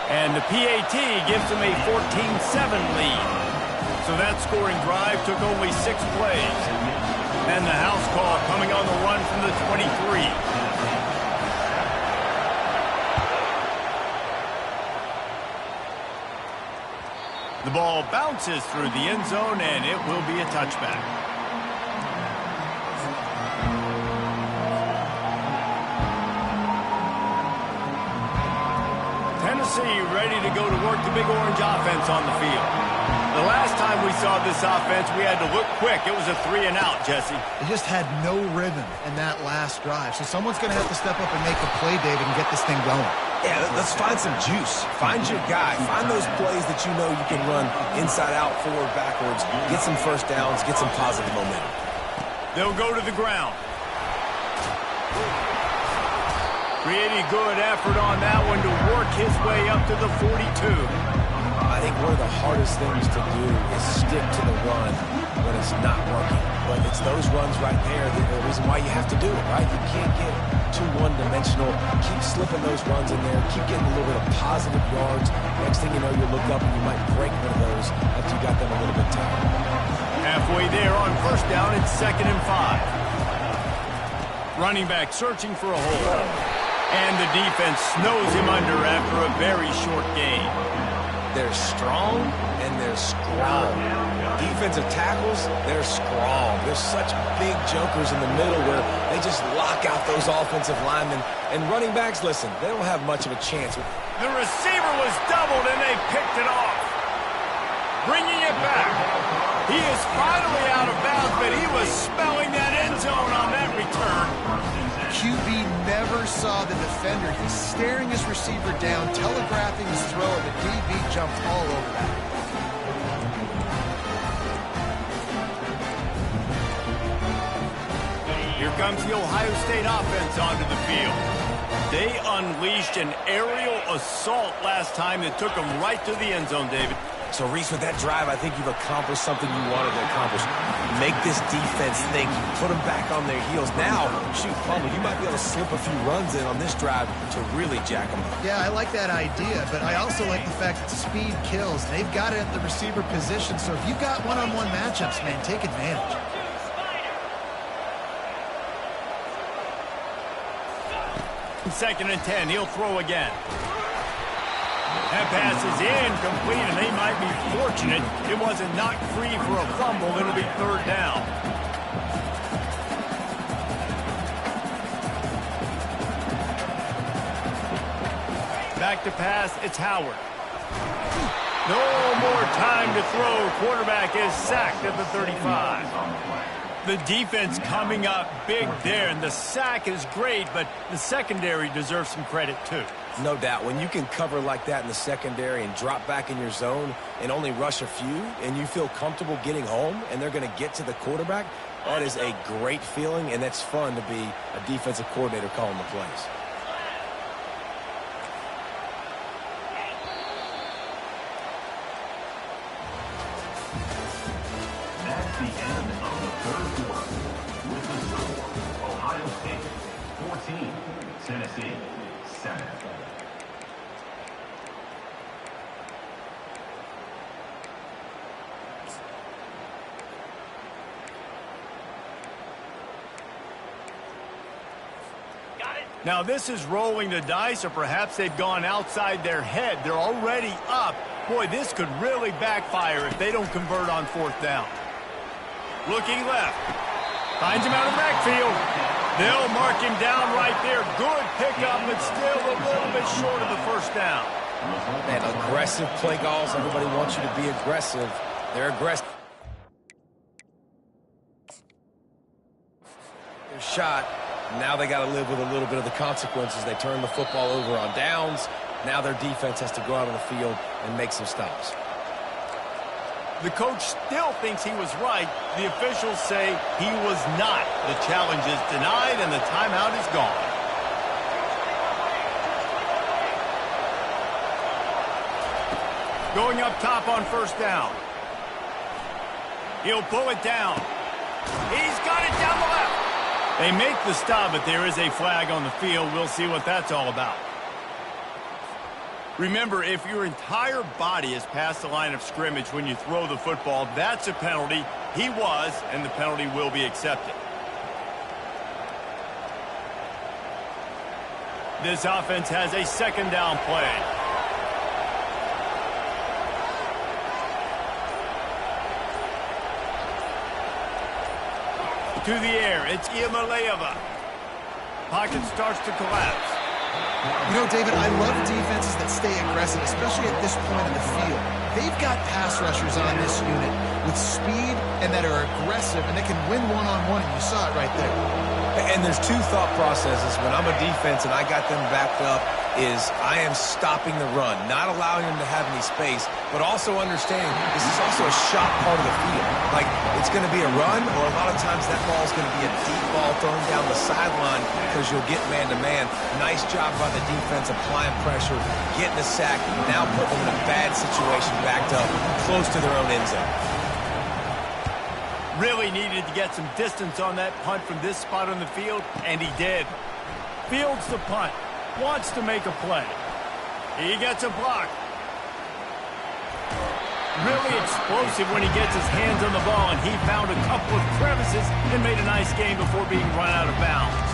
And the PAT gives them a 14-7 lead. So that scoring drive took only 6 plays. And the house call coming on the run from the 23. The ball bounces through the end zone, and it will be a touchback. Tennessee ready to go to work the Big Orange offense on the field. The last time we saw this offense, we had to look quick. It was a 3-and-out, Jesse. They just had no rhythm in that last drive. So someone's going to have to step up and make a play, David, and get this thing going. Yeah, let's find some juice. Find your guy. Find those plays that you know you can run inside out, forward, backwards. Get some first downs. Get some positive momentum. They'll go to the ground. Pretty good effort on that one to work his way up to the 42. I think one of the hardest things to do is stick to the run when it's not working. But it's those runs right there that are the reason why you have to do it, right? You can't get too one-dimensional. Keep slipping those runs in there. Keep getting a little bit of positive yards. Next thing you know, you look up and you might break one of those after you got them a little bit tired. Halfway there on first down, it's 2nd and 5. Running back searching for a hole. And the defense snows him under after a very short game. They're strong and they're strong. Defensive tackles, they're strong. There's such big jokers in the middle where they just lock out those offensive linemen. And running backs, listen, they don't have much of a chance. The receiver was doubled and they picked it off. Bringing it back. He is finally out of bounds, but he was smelling that end zone on that return. QB never saw the defender. He's staring his receiver down, telegraphing his throw, and the DB jumped all over that. Here comes the Ohio State offense onto the field. They unleashed an aerial assault last time that took them right to the end zone, David. So, Reese, with that drive, I think you've accomplished something you wanted to accomplish. Make this defense think. Put them back on their heels. Now, shoot, fumble. You might be able to slip a few runs in on this drive to really jack them up. Yeah, I like that idea, but I also like the fact that speed kills. They've got it at the receiver position, so if you've got one-on-one matchups, man, take advantage. Second and 10, he'll throw again. That pass is incomplete, and they might be fortunate it wasn't knocked free for a fumble. It'll be 3rd down. Back to pass, it's Howard. No more time to throw. Quarterback is sacked at the 35. The defense coming up big there, and the sack is great, but the secondary deserves some credit too. No doubt. When you can cover like that in the secondary and drop back in your zone and only rush a few, and you feel comfortable getting home and they're going to get to the quarterback, that is a great feeling, and that's fun to be a defensive coordinator calling the plays. That's the end of the 3rd quarter. With the score, Ohio State 14, Tennessee 7. Now this is rolling the dice, or perhaps they've gone outside their head. They're already up. Boy, this could really backfire if they don't convert on 4th down. Looking left. Finds him out of the backfield. They'll mark him down right there. Good pickup, but still a little bit short of the 1st down. Man, aggressive play calls. Everybody wants you to be aggressive. They're aggressive. Their shot. Now they got to live with a little bit of the consequences. They turn the football over on downs. Now their defense has to go out on the field and make some stops. The coach still thinks he was right. The officials say he was not. The challenge is denied and the timeout is gone. Going up top on 1st down. He'll pull it down. He's got it down the left. They make the stop, but there is a flag on the field. We'll see what that's all about. Remember, if your entire body is past the line of scrimmage when you throw the football, that's a penalty. He was, and the penalty will be accepted. This offense has a 2nd down play. To the air, it's Iamaleava. Pocket starts to collapse. You know, David, I love defenses that stay aggressive, especially at this point in the field. They've got pass rushers on this unit with speed and that are aggressive, and they can win one-on-one, and you saw it right there. And there's 2 thought processes. When I'm a defense and I got them backed up, is I am stopping the run, not allowing them to have any space, but also understanding this is also a shot part of the field. Like, it's going to be a run, or a lot of times that ball is going to be a deep ball thrown down the sideline because you'll get man-to-man. Nice job by the defense applying pressure, getting a sack, now put them in a bad situation backed up close to their own end zone. Really needed to get some distance on that punt from this spot on the field, and he did. Fields the punt. Wants to make a play. He gets a block. Really explosive when he gets his hands on the ball, and he found a couple of crevices and made a nice game before being run out of bounds.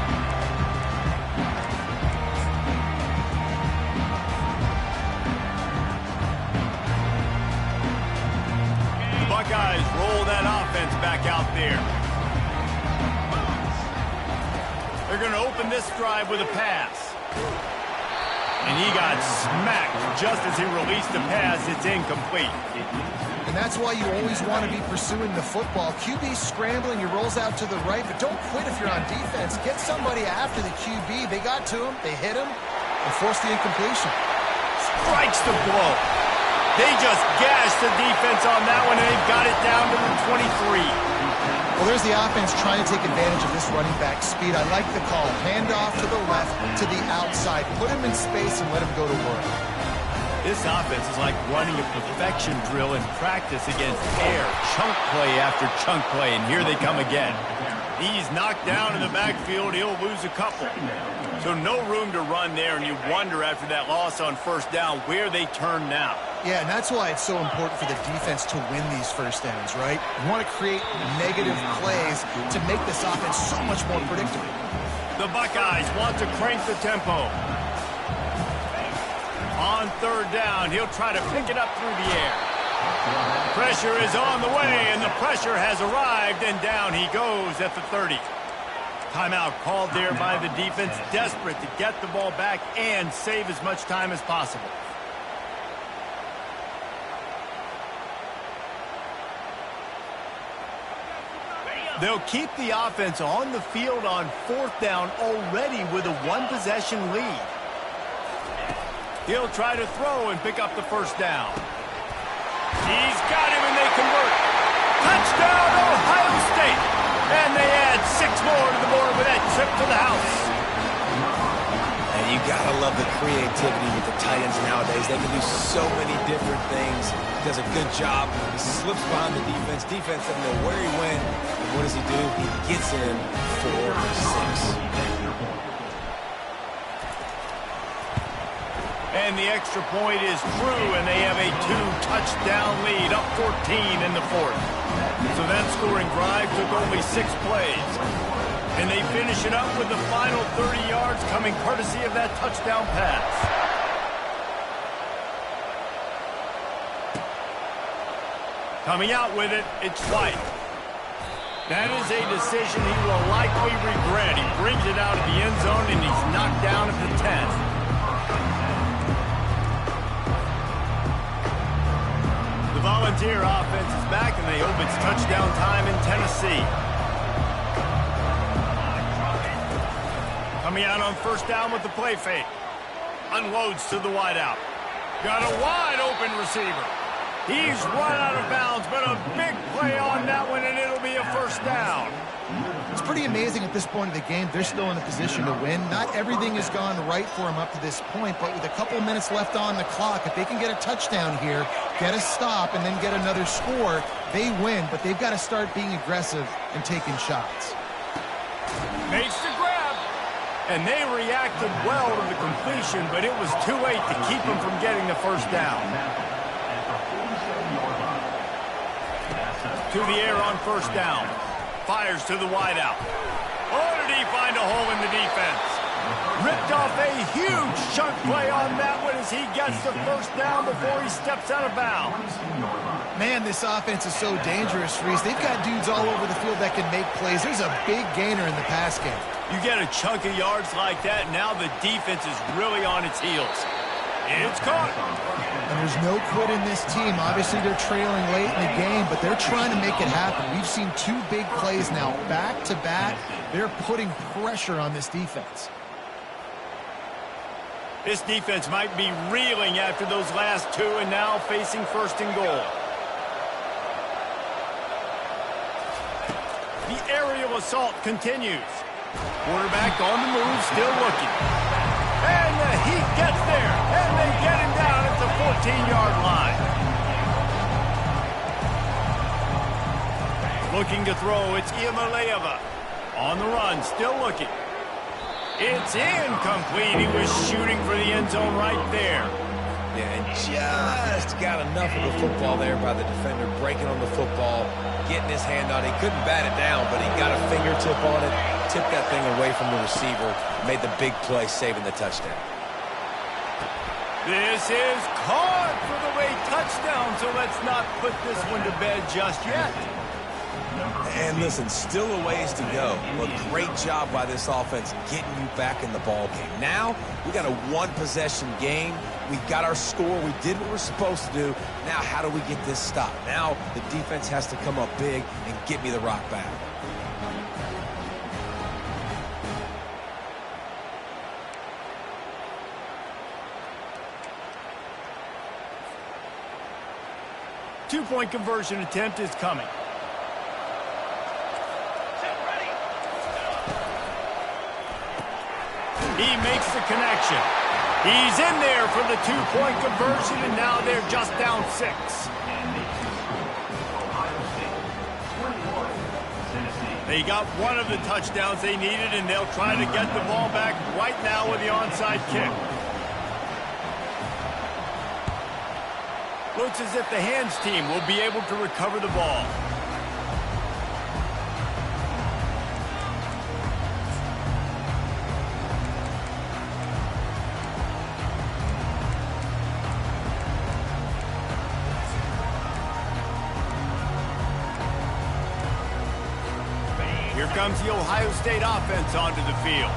The Buckeyes roll that offense back out there. They're going to open this drive with a pass. And he got smacked just as he released the pass. It's incomplete. And that's why you always want to be pursuing the football. QB scrambling, he rolls out to the right, but don't quit if you're on defense. Get somebody after the QB. They got to him, they hit him, and forced the incompletion. Strikes the blow. They just gashed the defense on that one, and they've got it down to the 23. Well, there's the offense trying to take advantage of this running back speed. I like the call. Hand off to the left, to the outside. Put him in space and let him go to work. This offense is like running a perfection drill in practice against air. Chunk play after chunk play, and here they come again. He's knocked down in the backfield. He'll lose a couple. So no room to run there, and you wonder after that loss on 1st down where they turn now. Yeah, and that's why it's so important for the defense to win these 1st downs, right? You want to create negative plays to make this offense so much more predictable. The Buckeyes want to crank the tempo. On 3rd down, he'll try to pick it up through the air. Pressure is on the way, and the pressure has arrived, and down he goes at the 30. Timeout called there by the defense, desperate to get the ball back and save as much time as possible. They'll keep the offense on the field on 4th down already with a 1-possession lead. He'll try to throw and pick up the 1st down. He's got him, and they convert. Touchdown, Ohio State! And they add 6 more to the board with that trip to the house. And you gotta love the creativity with the tight ends nowadays. They can do so many different things. He does a good job. He slips behind the defense. Defense doesn't know where he went. And what does he do? He gets in for 6. And the extra point is true, and they have a 2-touchdown lead, up 14 in the 4th. So that scoring drive took only 6 plays. And they finish it up with the final 30 yards coming courtesy of that touchdown pass. Coming out with it, it's White. That is a decision he will likely regret. He brings it out of the end zone, and he's knocked down at the 10. The Volunteer offense is back, and they hope it's touchdown time in Tennessee. Coming out on first down with the play fake. Unloads to the wideout. Got a wide open receiver. He's run out of bounds, but a big play on that one, and it'll be a first down. It's pretty amazing at this point of the game. They're still in a position to win. Not everything has gone right for them up to this point, but with a couple of minutes left on the clock, if they can get a touchdown here, get a stop, and then get another score, they win, but they've got to start being aggressive and taking shots. Makes the grab, and they reacted well to the completion, but it was too late to keep them from getting the first down. To the air on first down. Fires to the wideout. Oh, did he find a hole in the defense? Ripped off a huge chunk play on that one as he gets the first down before he steps out of bounds. Man, this offense is so dangerous, Reese. They've got dudes all over the field that can make plays. There's a big gainer in the pass game. You get a chunk of yards like that, now the defense is really on its heels. It's caught. And there's no quit in this team. Obviously, they're trailing late in the game, but they're trying to make it happen. We've seen two big plays now, back-to-back. They're putting pressure on this defense. This defense might be reeling after those last two and now facing first and goal. The aerial assault continues. Quarterback on the move, still looking. And the Heat gets there, and they get him down at the 14-yard line. Looking to throw, it's Iamaleava. On the run, still looking. It's incomplete. He was shooting for the end zone right there. Yeah, and just got enough of the football there by the defender, breaking on the football, getting his hand on it. He couldn't bat it down, but he got a fingertip on it, tipped that thing away from the receiver, made the big play, saving the touchdown. This is caught for the late touchdown, so let's not put this one to bed just yet. And listen, still a ways to go. But great job by this offense getting you back in the ball game. Now, we got a one-possession game. We got our score. We did what we're supposed to do. Now, how do we get this stop? Now, the defense has to come up big and get me the rock back. Two-point conversion attempt is coming. He makes the connection. He's in there for the two-point conversion, and now they're just down 6. They got one of the touchdowns they needed, and they'll try to get the ball back right now with the onside kick. Looks as if the hands team will be able to recover the ball. Here comes the Ohio State offense onto the field.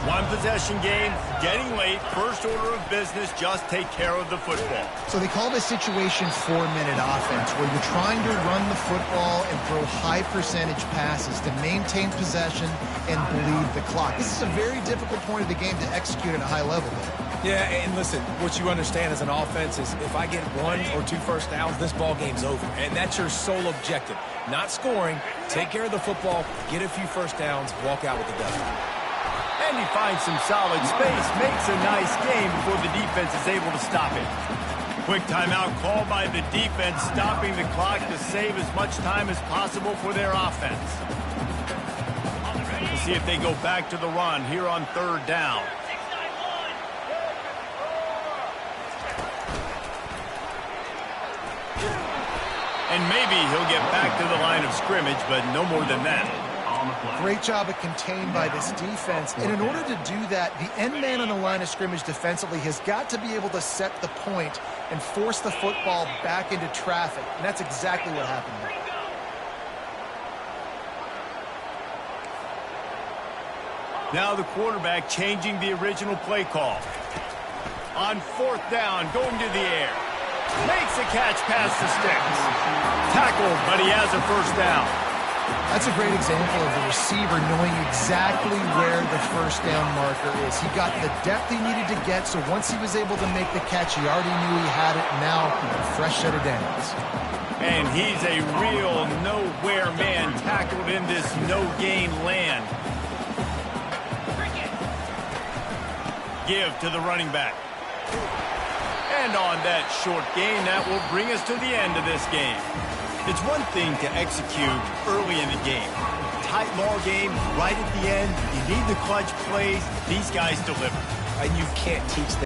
One-possession game, getting late, first order of business, just take care of the football. So they call this situation 4-minute offense, where you're trying to run the football and throw high-percentage passes to maintain possession and bleed the clock. This is a very difficult point of the game to execute at a high level. Yeah, and listen, what you understand as an offense is if I get 1 or 2 first downs, this ball game's over. And that's your sole objective. Not scoring, take care of the football, get a few first downs, walk out with the W. And he finds some solid space, makes a nice game before the defense is able to stop it. Quick timeout called by the defense, stopping the clock to save as much time as possible for their offense. We'll see if they go back to the run here on third down. And maybe he'll get back to the line of scrimmage, but no more than that. on the play. Great job of contained by this defense. And in order to do that, the end man on the line of scrimmage defensively has got to be able to set the point and force the football back into traffic. And that's exactly what happened there. Now the quarterback changing the original play call. On 4th down, going to the air. Makes a catch past the sticks. Tackled, but he has a 1st down. That's a great example of the receiver knowing exactly where the 1st down marker is. He got the depth he needed to get, so once he was able to make the catch, he already knew he had it. Now, a fresh set of downs. And he's a real nowhere man tackled in this no-gain land. Give to the running back. And on that short gain, that will bring us to the end of this game. It's one thing to execute early in the game. Tight ball game, right at the end, you need the clutch plays. These guys deliver. And you can't teach them.